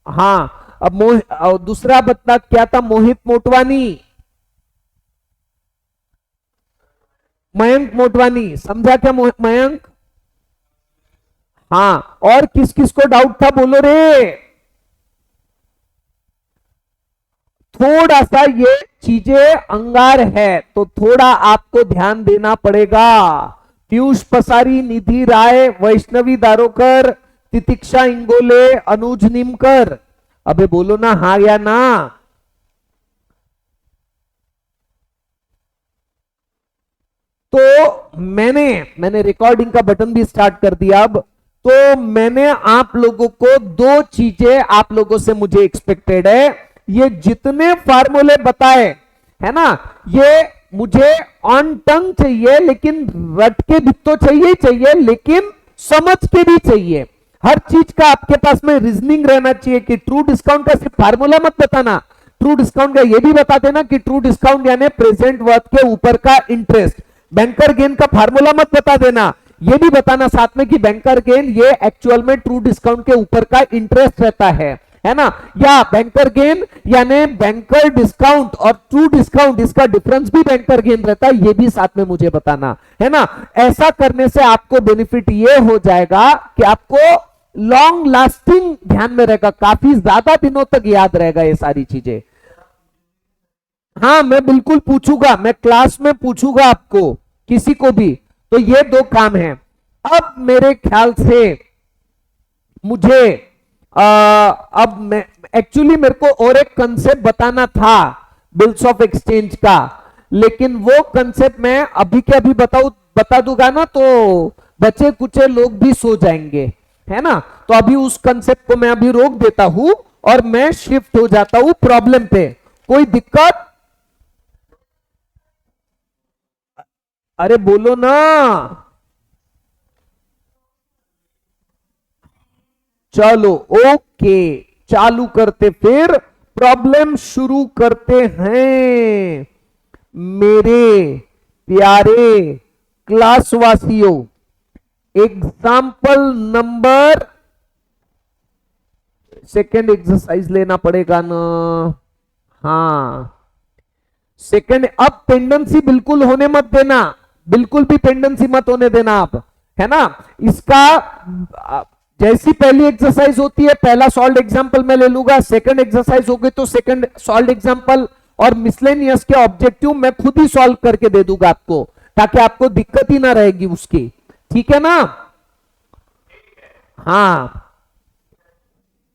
हाँ, अब दूसरा बता क्या था, मोहित मोटवानी, मयंक मोटवानी, समझा क्या मयंक? हाँ, और किस किस को डाउट था बोलो रे। थोड़ा सा ये चीजें अंगार है तो थोड़ा आपको ध्यान देना पड़ेगा। पीयूष पसारी, निधि राय, वैष्णवी दारोकर, तितिक्षा इंगोले, अनुज निमकर, अबे बोलो ना हाँ या ना। तो मैंने रिकॉर्डिंग का बटन भी स्टार्ट कर दिया। अब तो मैंने आप लोगों को दो चीजें आप लोगों से मुझे एक्सपेक्टेड है, ये जितने फार्मूले बताए है ना, ये मुझे ऑन टंग चाहिए, लेकिन रट के भी तो चाहिए ही चाहिए, लेकिन समझ के भी चाहिए। हर चीज का आपके पास में रीजनिंग रहना चाहिए कि ट्रू डिस्काउंट का सिर्फ फार्मूला मत बताना, ट्रू डिस्काउंट का ये भी बता देना कि ट्रू डिस्काउंट यानी प्रेजेंट वर्थ के ऊपर का इंटरेस्ट। बैंकर गेन का फार्मूला मत बता देना, ये भी बताना साथ में कि बैंकर गेन ये एक्चुअल में ट्रू डिस्काउंट के ऊपर का इंटरेस्ट रहता है ना। या बैंकर गेन यानी बैंकर डिस्काउंट और ट्रू डिस्काउंट, इसका डिफरेंस भी बैंकर गेन रहता है, ये भी साथ में मुझे बताना है ना। ऐसा करने से आपको बेनिफिट ये हो जाएगा कि आपको लॉन्ग लास्टिंग ध्यान में रहेगा, काफी ज्यादा दिनों तक याद रहेगा ये सारी चीजें। हाँ, मैं बिल्कुल पूछूंगा, मैं क्लास में पूछूंगा आपको, किसी को भी। तो ये दो काम है। अब मेरे ख्याल से मुझे अब मैं एक्चुअली मेरे को और एक कंसेप्ट बताना था बिल्स ऑफ एक्सचेंज का, लेकिन वो कंसेप्ट मैं अभी के अभी बता दूंगा ना तो बचे कुचे लोग भी सो जाएंगे, है ना। तो अभी उस कंसेप्ट को मैं अभी रोक देता हूं और मैं शिफ्ट हो जाता हूं प्रॉब्लम पे। कोई दिक्कत? अरे बोलो ना। चलो ओके, चालू करते, फिर प्रॉब्लम शुरू करते हैं मेरे प्यारे क्लासवासियों। एग्जाम्पल नंबर, सेकेंड एक्सरसाइज लेना पड़ेगा ना, हाँ सेकेंड। अब पेंडेंसी बिल्कुल होने मत देना, बिल्कुल भी पेंडेंसी मत होने देना आप, है ना। इसका जैसी पहली एक्सरसाइज होती है पहला सॉल्व एग्जांपल मैं ले लूंगा, सेकंड एक्सरसाइज होगी तो सेकंड सॉल्व एग्जांपल, और मिसलेनियस के ऑब्जेक्टिव मैं खुद ही सॉल्व करके दे दूंगा आपको, ताकि आपको दिक्कत ही ना रहेगी उसकी, ठीक है ना। हाँ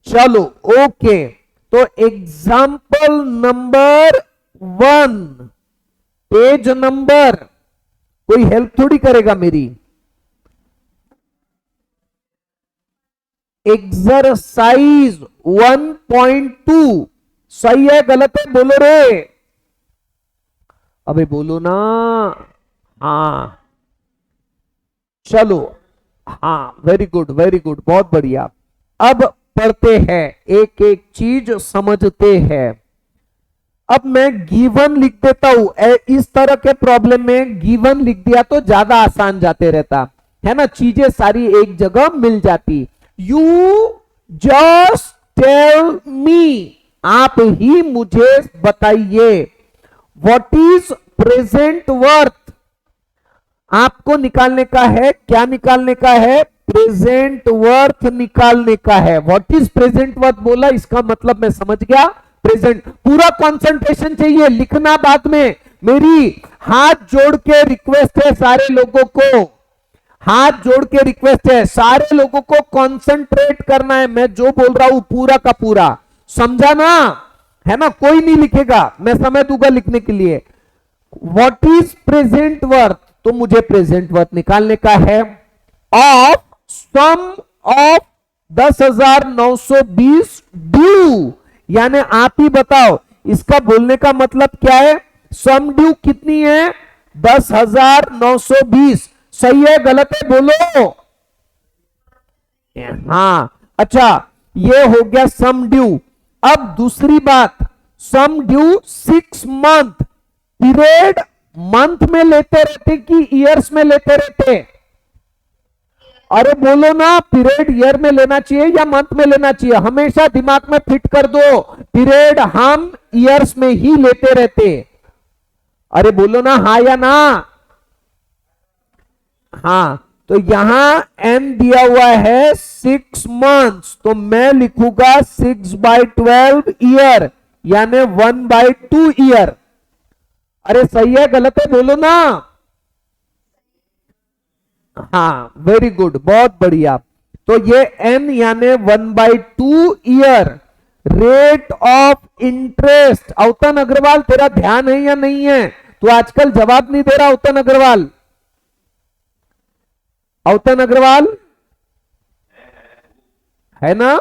चलो ओके, तो एग्जाम्पल नंबर 1, पेज नंबर, कोई हेल्प थोड़ी करेगा मेरी। एक्सरसाइज 1.2 सही है गलत है बोलो रे, अबे बोलो ना। हाँ चलो, हाँ वेरी गुड वेरी गुड, बहुत बढ़िया। अब पढ़ते हैं, एक एक चीज समझते हैं। अब मैं गिवन लिख देता हूं, इस तरह के प्रॉब्लम में गिवन लिख दिया तो ज्यादा आसान जाते रहता है ना, चीजें सारी एक जगह मिल जाती। यू जस्ट टेल मी, आप ही मुझे बताइए, व्हाट इज प्रेजेंट वर्थ। आपको निकालने का है, क्या निकालने का है, प्रेजेंट वर्थ निकालने का है। व्हाट इज प्रेजेंट वर्थ बोला, इसका मतलब मैं समझ गया, प्रेजेंट। पूरा कंसंट्रेशन चाहिए, लिखना बाद में। मेरी हाथ जोड़ के रिक्वेस्ट है सारे लोगों को, हाथ जोड़ के रिक्वेस्ट है सारे लोगों को, कंसंट्रेट करना है। मैं जो बोल रहा हूं पूरा का पूरा समझा ना, है ना, कोई नहीं लिखेगा, मैं समय दूंगा लिखने के लिए। व्हाट इज प्रेजेंट वर्थ, तो मुझे प्रेजेंट वर्थ निकालने का है ऑफ सम ऑफ 10,920 ड्यू, यानी आप ही बताओ इसका बोलने का मतलब क्या है। सम ड्यू कितनी है, 10,920, सही है गलत है बोलो। हाँ अच्छा, ये हो गया सम ड्यू। अब दूसरी बात, सम ड्यू 6 मंथ, पीरियड मंथ में लेते रहते कि ईयर्स में लेते रहते, अरे बोलो ना, पीरियड ईयर में लेना चाहिए या मंथ में लेना चाहिए, हमेशा दिमाग में फिट कर दो, पीरियड हम ईयर्स में ही लेते रहते, अरे बोलो ना हाँ या ना। हाँ तो यहां एन दिया हुआ है 6 मंथ्स, तो मैं लिखूंगा 6/12 ईयर, यानी 1/2 ईयर। अरे सही है गलत है बोलो ना। हाँ वेरी गुड, बहुत बढ़िया। तो ये n यानी 1/2 year. Rate of interest, Avtan Agarwal तेरा ध्यान है या नहीं है, तू आजकल जवाब नहीं दे रहा अवतन अग्रवाल, अवतन अग्रवाल है ना,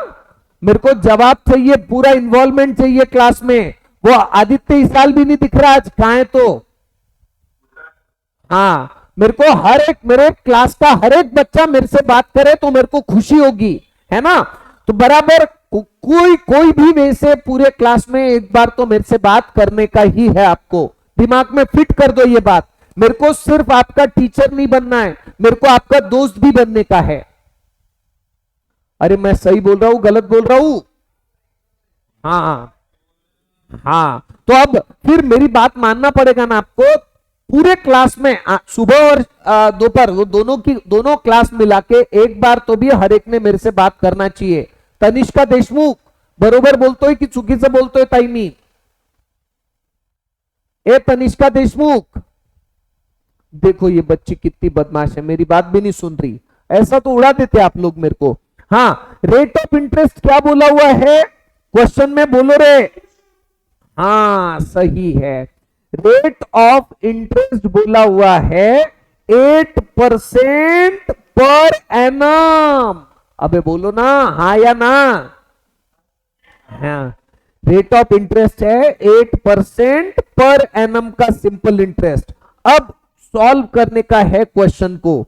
मेरे को जवाब चाहिए, पूरा इन्वॉल्वमेंट चाहिए क्लास में। वो आदित्य इस साल भी नहीं दिख रहा, आज कहां है तो। हाँ मेरे को हर एक, मेरे क्लास का हर एक बच्चा मेरे से बात करे तो मेरे को खुशी होगी, है ना। तो बराबर कोई भी वैसे पूरे क्लास में एक बार तो मेरे से बात करने का ही है, आपको दिमाग में फिट कर दो ये बात। मेरे को सिर्फ आपका टीचर नहीं बनना है, मेरे को आपका दोस्त भी बनने का है। अरे मैं सही बोल रहा हूं गलत बोल रहा हूं। हाँ हाँ, तो अब फिर मेरी बात मानना पड़ेगा ना आपको। पूरे क्लास में सुबह और दोपहर, वो दोनों क्लास मिला के एक बार तो भी हर एक ने मेरे से बात करना चाहिए। तनिष्का देशमुख बरोबर बोलतोय की चुकीचं बोलतोय ताई मी? ए तनिष्का देशमुख, देखो ये बच्ची कितनी बदमाश है, मेरी बात भी नहीं सुन रही, ऐसा तो उड़ा देते आप लोग मेरे को। हाँ रेट ऑफ इंटरेस्ट क्या बोला हुआ है क्वेश्चन में, बोलो रे। हाँ सही है, रेट ऑफ इंटरेस्ट बोला हुआ है 8% पर एनम। अबे बोलो ना हाँ या ना। हाँ रेट ऑफ इंटरेस्ट है 8% पर एनम का सिंपल इंटरेस्ट। अब सॉल्व करने का है क्वेश्चन को,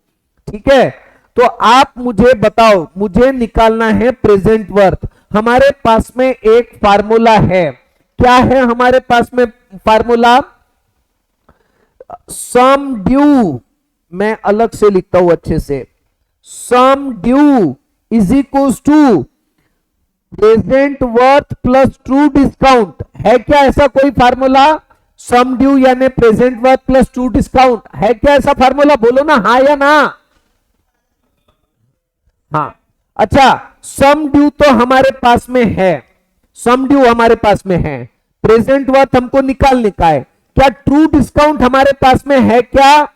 ठीक है। तो आप मुझे बताओ, मुझे निकालना है प्रेजेंट वर्थ। हमारे पास में एक फार्मूला है, क्या है हमारे पास में फार्मूला, सम ड्यू, मैं अलग से लिखता हूं अच्छे से, sum due is equal to present worth plus true discount. है क्या ऐसा कोई फार्मूला, सम ड्यू यानी present worth plus true discount, है क्या ऐसा फार्मूला, बोलो ना हाँ या ना। हाँ अच्छा, सम ड्यू तो हमारे पास में है, सम ड्यू हमारे पास में है, प्रेजेंट वर्थ हमको निकालने का है। क्या ट्रू डिस्काउंट हमारे पास में है क्या,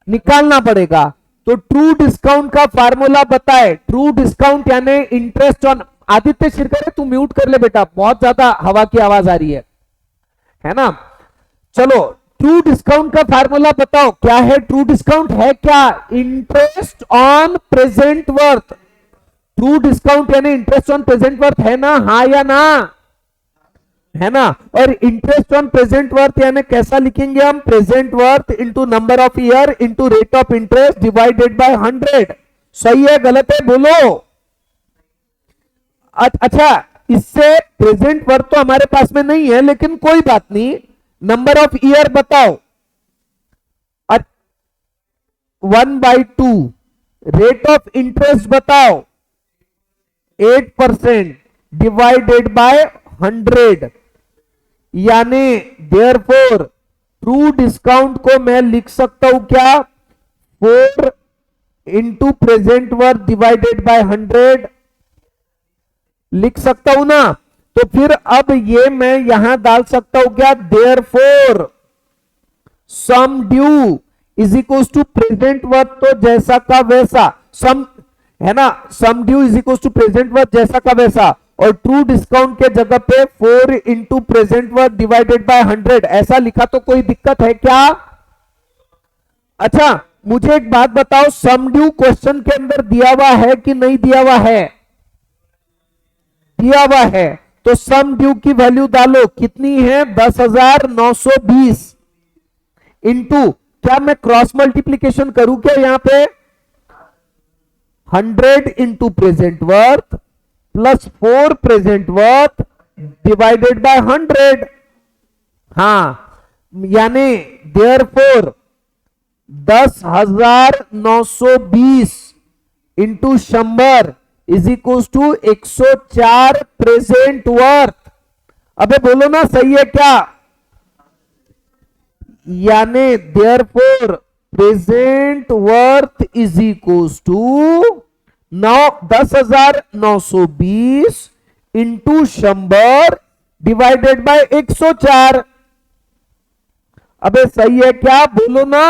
निकालना पड़ेगा। तो ट्रू डिस्काउंट का फार्मूला बताए, ट्रू डिस्काउंट यानी इंटरेस्ट ऑन, आदित्य शिरकर तू म्यूट कर ले बेटा, बहुत ज्यादा हवा की आवाज आ रही है ना। चलो ट्रू डिस्काउंट का फार्मूला बताओ क्या है? ट्रू डिस्काउंट है क्या? Interest on present worth. True discount यानी इंटरेस्ट ऑन प्रेजेंट वर्थ, है ना? हाँ या ना? है ना? और इंटरेस्ट ऑन प्रेजेंट वर्थ यानी कैसा लिखेंगे हम? Present worth into number of year into rate of interest divided by 100। सही है गलत है बोलो? अच्छा, इससे प्रेजेंट वर्थ तो हमारे पास में नहीं है, लेकिन कोई बात नहीं। नंबर ऑफ ईयर बताओ, 1/2। रेट ऑफ इंटरेस्ट बताओ 8% डिवाइडेड बाय 100। यानी देयरफॉर ट्रू डिस्काउंट को मैं लिख सकता हूं क्या? 4 into present worth divided by 100 लिख सकता हूं ना? तो फिर अब ये मैं यहां डाल सकता हूं क्या? Therefore sum due is equal to present worth, तो जैसा का वैसा सम, है ना? Sum due is equal to present worth जैसा का वैसा, और ट्रू डिस्काउंट के जगह पे 4 into present worth divided by 100 ऐसा लिखा तो कोई दिक्कत है क्या? अच्छा, मुझे एक बात बताओ, सम ड्यू क्वेश्चन के अंदर दिया हुआ है कि नहीं दिया हुआ है? दिया हुआ है। तो सम ड्यू की वैल्यू डालो, कितनी है? 10,920 इंटू, क्या मैं क्रॉस मल्टीप्लीकेशन करूं क्या यहां पे? 100 into present worth plus 4 present worth divided by 100। हां, यानी therefore 10,920 into 100 is equal to 104 present worth. अबे बोलो ना, सही है क्या? यानी therefore present worth is equal to 10,920 into 100 divided by 104। अबे सही है क्या? बोलो ना।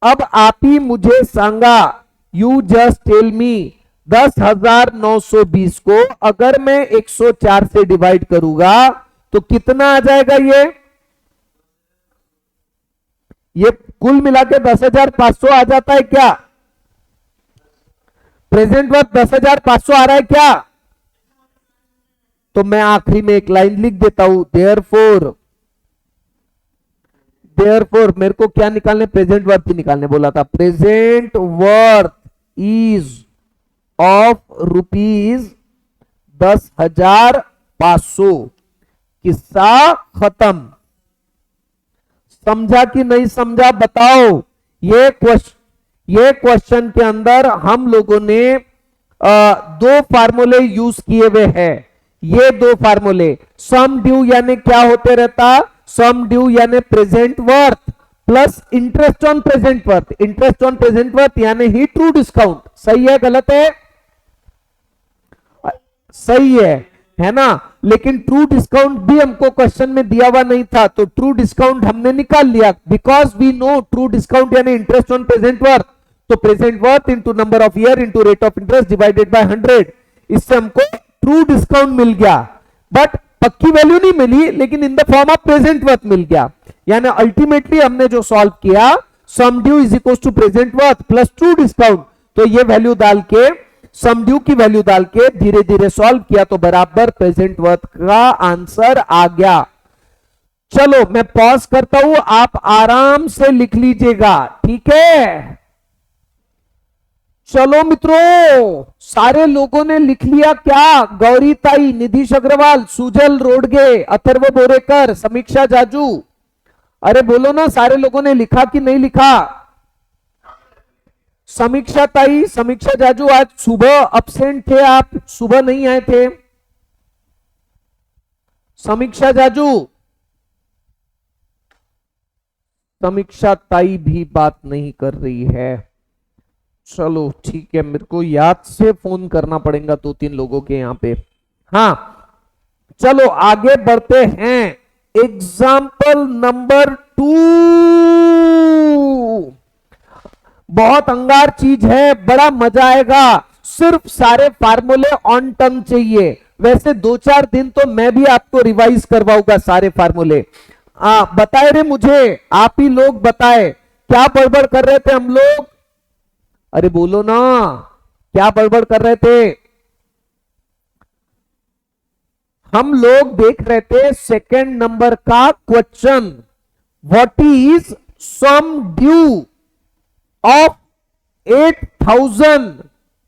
अब आप ही मुझे सांगा, यू जस्ट टेल मी, 10,920 को अगर मैं 104 से डिवाइड करूंगा तो कितना आ जाएगा? ये कुल मिला के 10,500 आ जाता है क्या? प्रेजेंट वर्थ 10,500 आ रहा है क्या? तो मैं आखिरी में एक लाइन लिख देता हूं, देयरफॉर मेरे को क्या निकालने? प्रेजेंट वर्थ ही निकालने बोला था। Present worth is of rupees 10,500। किस्सा खत्म। समझा कि नहीं समझा बताओ? ये क्वेश्चन के अंदर हम लोगों ने 2 फार्मूले यूज किए हुए हैं। ये 2 फार्मूले, सम ड्यू यानी क्या होते रहता? सम ड्यू यानी present worth plus interest on present worth. Interest on present worth यानी ही ट्रू डिस्काउंट। सही है गलत है? सही है ना? लेकिन ट्रू डिस्काउंट भी हमको क्वेश्चन में दिया हुआ नहीं था, तो ट्रू डिस्काउंट हमने निकाल लिया, because we know true discount यानी इंटरेस्ट ऑन प्रेजेंट वर्थ। तो present worth into number of year into rate of interest divided by 100, इससे हमको ट्रू डिस्काउंट मिल गया। बट पक्की वैल्यू नहीं मिली, लेकिन in the form of present worth मिल गया। यानी अल्टीमेटली हमने जो सॉल्व किया, sum due is equal to present worth plus true discount, तो ये वैल्यू डाल के, सम ड्यू की वैल्यू डाल के धीरे धीरे सॉल्व किया तो बराबर प्रेजेंट वर्थ का आंसर आ गया। चलो मैं पॉज करता हूं, आप आराम से लिख लीजिएगा, ठीक है? चलो मित्रों, सारे लोगों ने लिख लिया क्या? गौरी ताई, निधीश अग्रवाल, सुजल रोडगे, अथर्व बोरेकर, समीक्षा जाजू, अरे बोलो ना, सारे लोगों ने लिखा कि नहीं लिखा? समीक्षा ताई, समीक्षा जाजू, आज सुबह अब्सेंट थे आप, सुबह नहीं आए थे। समीक्षा जाजू, समीक्षा ताई भी बात नहीं कर रही है। चलो ठीक है, मेरे को याद से फोन करना पड़ेगा 2-3 लोगों के यहाँ पे। हाँ चलो आगे बढ़ते हैं। एग्जाम्पल नंबर 2, बहुत अंगार चीज है, बड़ा मजा आएगा। सिर्फ सारे फार्मूले ऑन टर्म चाहिए। वैसे 2-4 दिन तो मैं भी आपको रिवाइज करवाऊंगा सारे फार्मूले। बताए रे मुझे, आप ही लोग बताए क्या बड़बड़ कर रहे थे हम लोग। अरे बोलो ना, क्या बड़बड़ कर रहे थे। हम लोग देख रहे थे सेकंड नंबर का question, what is sum due of 8,000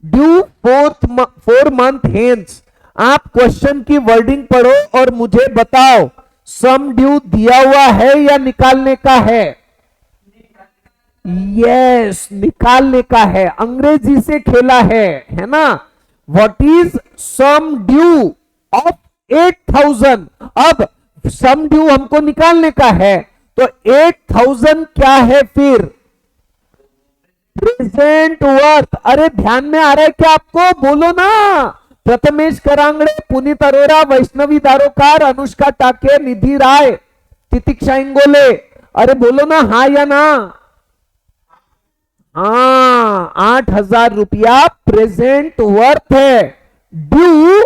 due 4 month hence. आप क्वेश्चन की वर्डिंग पढ़ो और मुझे बताओ सम ड्यू दिया हुआ है या निकालने का है। यस, निकालने का है, अंग्रेजी से खेला है ना। What is sum due of 8,000। अब सम ड्यू हमको निकालने का है, तो 8,000 क्या है फिर, प्रेजेंट वर्थ। अरे ध्यान में आ रहा है क्या आपको, बोलो ना। प्रथमेश करांगड़े, पुनीत अरोरा, वैष्णवी दारोकार, अनुष्का टाके, निधि राय, तितिक्षा इंगोले। अरे बोलो ना हाँ या ना। हाँ, 8,000 रुपया प्रेजेंट वर्थ है, due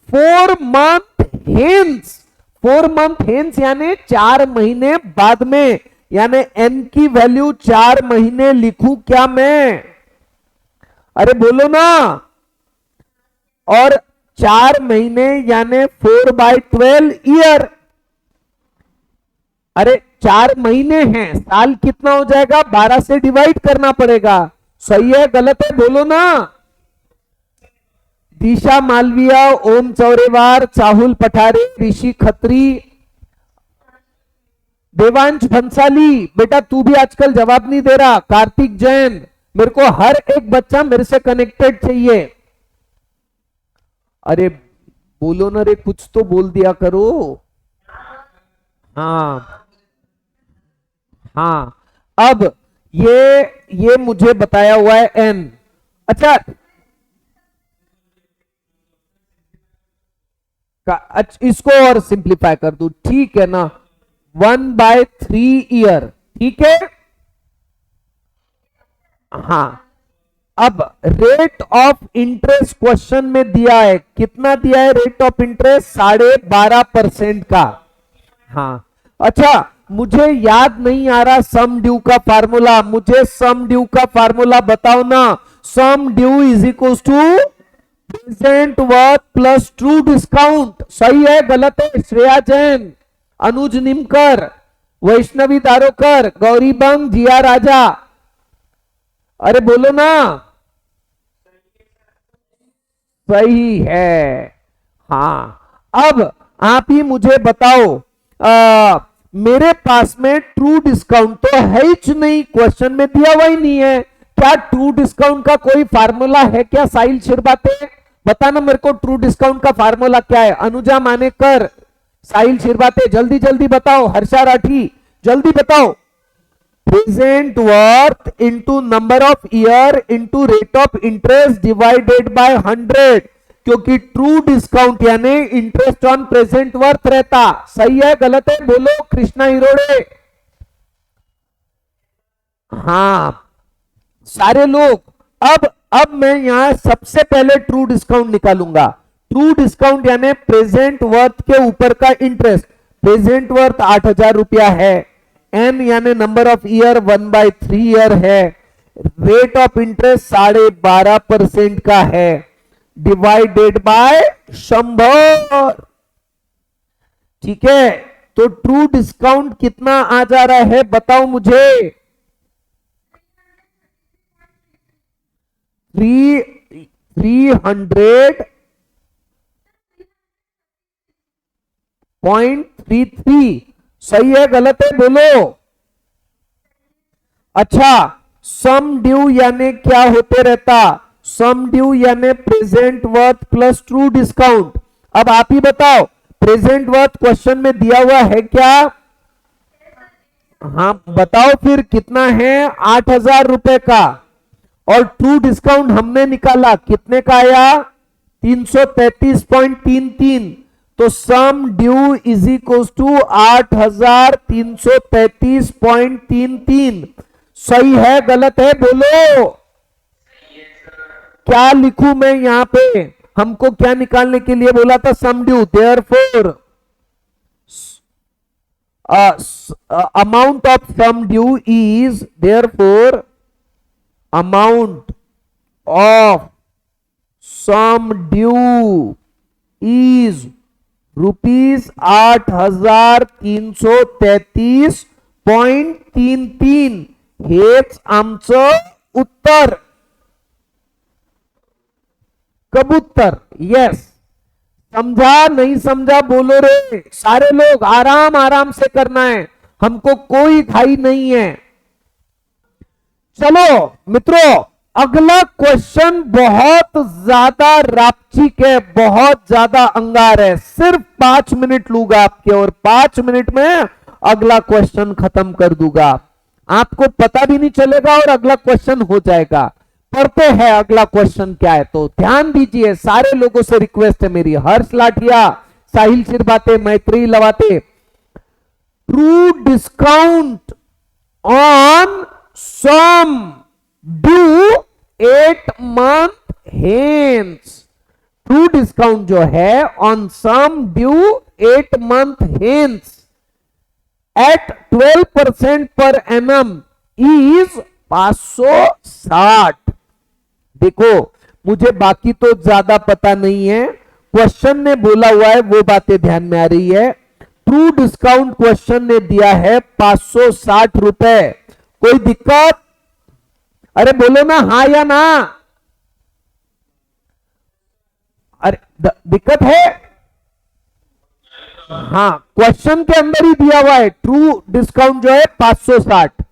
4 month hence. 4 month hence यानी 4 महीने बाद में, यानी एन की वैल्यू 4 महीने लिखूं क्या मैं। अरे बोलो ना। और 4 महीने यानी 4/12 ईयर। अरे 4 महीने हैं, साल कितना हो जाएगा, 12 से डिवाइड करना पड़ेगा। सही है गलत है बोलो ना। दिशा मालविया, ओम चौरेवार, चाहुल पठारे, ऋषि खत्री, देवांश भंसाली, बेटा तू भी आजकल जवाब नहीं दे रहा। कार्तिक जैन, मेरे को हर एक बच्चा मेरे से कनेक्टेड चाहिए। अरे बोलो ना रे, कुछ तो बोल दिया करो। हाँ हाँ, अब ये मुझे बताया हुआ है एन। अच्छा, इसको और सिंप्लीफाई कर दूं, ठीक है ना। 1/3 ईयर, ठीक है। हाँ, अब रेट ऑफ इंटरेस्ट क्वेश्चन में दिया है, कितना दिया है रेट ऑफ इंटरेस्ट, 12.5% का। हाँ, अच्छा मुझे याद नहीं आ रहा सम ड्यू का फार्मूला, मुझे सम ड्यू का फार्मूला बताओ ना। Sum due is equal to present worth plus true discount. सही है गलत है, श्रेया जैन, अनुज निमकर, वैष्णवी दारोकर, गौरी बंग, जिया राजा। अरे बोलो ना। सही है। हाँ, अब आप ही मुझे बताओ, मेरे पास में ट्रू डिस्काउंट तो है ही नहीं, क्वेश्चन में दिया हुआ ही नहीं है। क्या ट्रू डिस्काउंट का कोई फार्मूला है क्या साहिल शिरबाते, बताना मेरे को ट्रू डिस्काउंट का फार्मूला क्या है। अनुजा मानेकर, साहिल शिरबाते, जल्दी जल्दी बताओ। हर्षा राठी, जल्दी बताओ। Present worth into number of year into rate of interest divided by 100, क्योंकि ट्रू डिस्काउंट यानी इंटरेस्ट ऑन प्रेजेंट वर्थ रहता। सही है गलत है बोलो कृष्णा हिरोड़े। हाँ सारे लोग। अब मैं यहां सबसे पहले ट्रू डिस्काउंट निकालूंगा। ट्रू डिस्काउंट यानी प्रेजेंट वर्थ के ऊपर का इंटरेस्ट। प्रेजेंट वर्थ 8,000 रुपया है, एन यानी नंबर ऑफ ईयर 1/3 ईयर है, रेट ऑफ इंटरेस्ट 12.5% का है, डिवाइडेड बाय 100। ठीक है, तो ट्रू डिस्काउंट कितना आ जा रहा है बताओ मुझे। 300.33। सही है गलत है बोलो। अच्छा, सम ड्यू यानी क्या होते रहता, सम ड्यू यानी present worth plus true discount. अब आप ही बताओ, प्रेजेंट वर्थ क्वेश्चन में दिया हुआ है क्या। हाँ बताओ फिर कितना है, 8,000 रुपए का, और ट्रू डिस्काउंट हमने निकाला कितने का आया, 333.33। तो सम ड्यू इज इक्वल टू 8,333.33। सही है गलत है बोलो। क्या लिखूं मैं यहां पे, हमको क्या निकालने के लिए बोला था, sum due. Therefore amount of sum due is therefore amount of sum due is ₹8,333.33 हेच आमचं उत्तर. कबूतर. यस. समझा नहीं समझा बोलो रे. सारे लोग आराम आराम से करना है, हमको कोई घाई नहीं है. चलो मित्रों, अगला क्वेश्चन बहुत ज्यादा रापचिक है, बहुत ज्यादा अंगार है. सिर्फ 5 मिनट लूंगा आपके और 5 मिनट में अगला क्वेश्चन खत्म कर दूंगा. आपको पता भी नहीं चलेगा और अगला क्वेश्चन हो जाएगा. पढ़ते हैं अगला क्वेश्चन क्या है. तो ध्यान दीजिए, सारे लोगों से रिक्वेस्ट है मेरी. हर्ष लाठिया, Sahil Sirbate, Maitri Lavate. True discount on sum due 8 month hence. True discount जो है on sum due 8 month hence at 12% per annum is 560. देखो, मुझे बाकी तो ज्यादा पता नहीं है, क्वेश्चन ने बोला हुआ है वो बातें ध्यान में आ रही है. ट्रू डिस्काउंट क्वेश्चन ने दिया है 560 रुपए. कोई दिक्कत? अरे बोलो ना हाँ या ना. अरे दिक्कत है? हाँ, क्वेश्चन के अंदर ही दिया हुआ है ट्रू डिस्काउंट जो है 560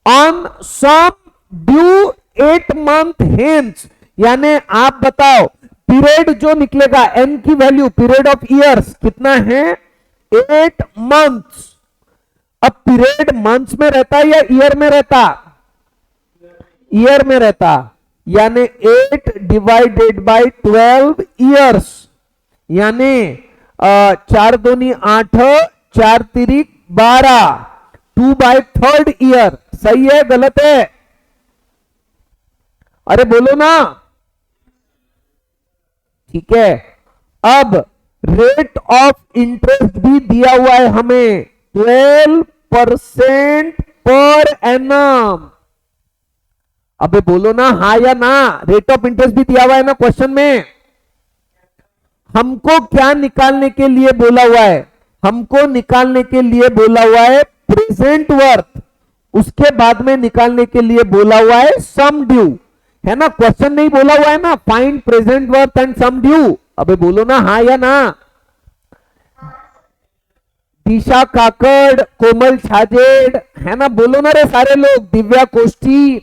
on sum due 8 month hence. यानी आप बताओ पीरियड जो निकलेगा एन की वैल्यू, पीरियड ऑफ ईयर्स कितना है? 8 months. अब पीरियड मंथ्स में रहता है या ईयर में रहता? ईयर में रहता. यानी 8 डिवाइडेड बाय 12 ईयर्स. यानी 4 दूनी 8, 4 तिरिक 12, 2/3 ईयर. सही है गलत है? अरे बोलो ना. ठीक है. अब रेट ऑफ इंटरेस्ट भी दिया हुआ है हमें 12% पर एनम. अबे बोलो ना हाँ या ना. रेट ऑफ इंटरेस्ट भी दिया हुआ है ना क्वेश्चन में. हमको क्या निकालने के लिए बोला हुआ है? हमको निकालने के लिए बोला हुआ है प्रेजेंट वर्थ. उसके बाद में निकालने के लिए बोला हुआ है सम ड्यू, है ना. क्वेश्चन नहीं बोला हुआ है ना find present worth and sum due. अबे बोलो ना हाँ या ना. दिशा काकड़, कोमल छाजेड़, है ना. बोलो ना रे सारे लोग. दिव्या कोष्ठी,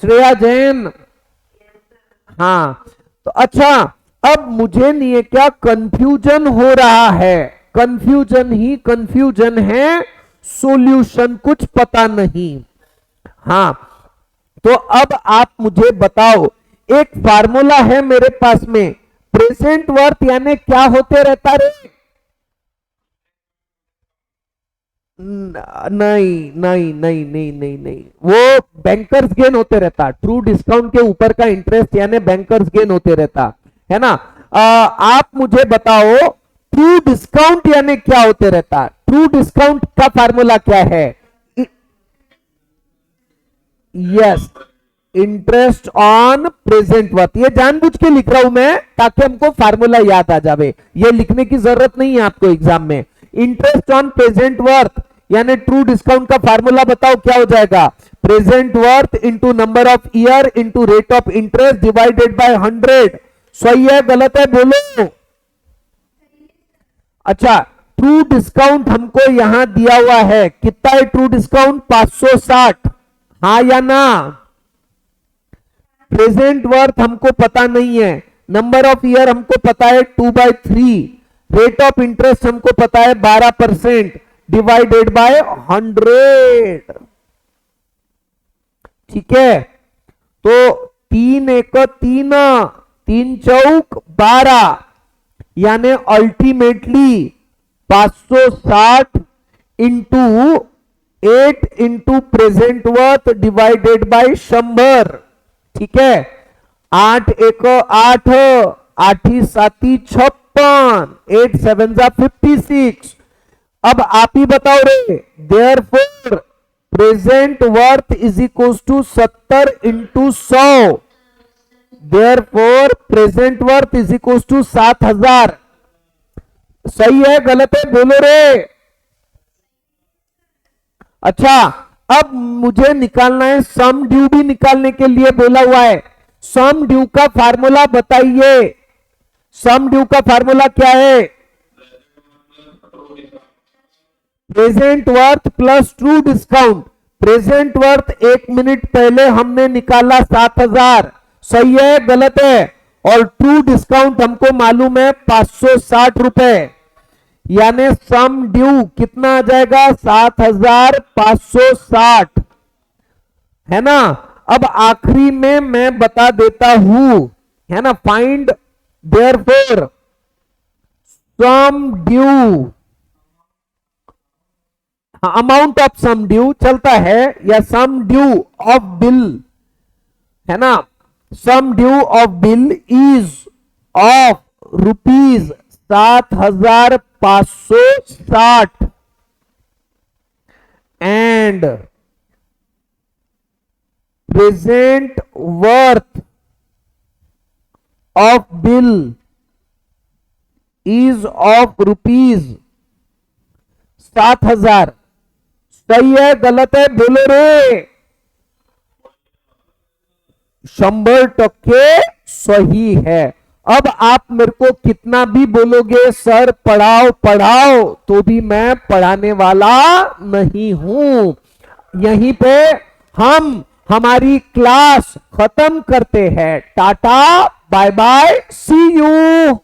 श्रेया जैन. हाँ तो अच्छा, अब मुझे नहीं है क्या कंफ्यूजन हो रहा है. कंफ्यूजन ही कंफ्यूजन है, सॉल्यूशन कुछ पता नहीं. हाँ तो अब आप मुझे बताओ, एक फार्मूला है मेरे पास में. प्रेजेंट वर्थ यानी क्या होते रहता रे? नहीं नहीं नहीं नहीं नहीं नहीं, वो बैंकर्स गेन होते रहता. ट्रू डिस्काउंट के ऊपर का इंटरेस्ट यानी बैंकर्स गेन होते रहता, है ना. आप मुझे बताओ ट्रू डिस्काउंट यानी क्या होते रहता? ट्रू डिस्काउंट का फार्मूला क्या है? Yes, interest on present worth. ये जानबूझ के लिख रहा हूं मैं ताकि हमको फार्मूला याद आ जावे. ये लिखने की जरूरत नहीं है आपको एग्जाम में. इंटरेस्ट ऑन प्रेजेंट वर्थ यानी ट्रू डिस्काउंट का फार्मूला बताओ क्या हो जाएगा? Present worth into number of year into rate of interest divided by 100. सही है गलत है बोलो. अच्छा, ट्रू डिस्काउंट हमको यहां दिया हुआ है. कितना है ट्रू डिस्काउंट? 560. हाँ या ना. प्रेजेंट वर्थ हमको पता नहीं है. नंबर ऑफ ईयर हमको पता है 2/3. रेट ऑफ इंटरेस्ट हमको पता है 12% डिवाइडेड बाय 100. ठीक है. तो 3 एक 3, 3 चौक 12, यानी ultimately 560 into 8 into present worth divided by 100. ठीक है. 8 एक 8, 8 7 56, 8 7 56. अब आप ही बताओ रे, therefore present worth is equal to 70 into 100, therefore present worth is equal to 7000। सही है गलत है बोलो रे। अच्छा, अब मुझे निकालना है सम ड्यू, भी निकालने के लिए बोला हुआ है। सम ड्यू का फार्मूला बताइए, सम ड्यू का फार्मूला क्या है? Present worth plus true discount. Present worth 1 minute पहले हमने निकाला 7000, सही है गलत है? और ट्रू डिस्काउंट हमको मालूम है 560 रुपए, यानी सम ड्यू कितना आ जाएगा? 7560, है ना। अब आखिरी में मैं बता देता हूं, है ना, find therefore sum due, amount of sum due चलता है, या सम ड्यू ऑफ बिल, है ना। Sum due of bill is of rupees 7560 and present worth of bill is of rupees 7000। सही है गलत है बोलो रे। 100% सही है। अब आप मेरे को कितना भी बोलोगे सर पढ़ाओ पढ़ाओ, तो भी मैं पढ़ाने वाला नहीं हूं। यहीं पे हम हमारी क्लास खत्म करते हैं। Tata bye bye see you.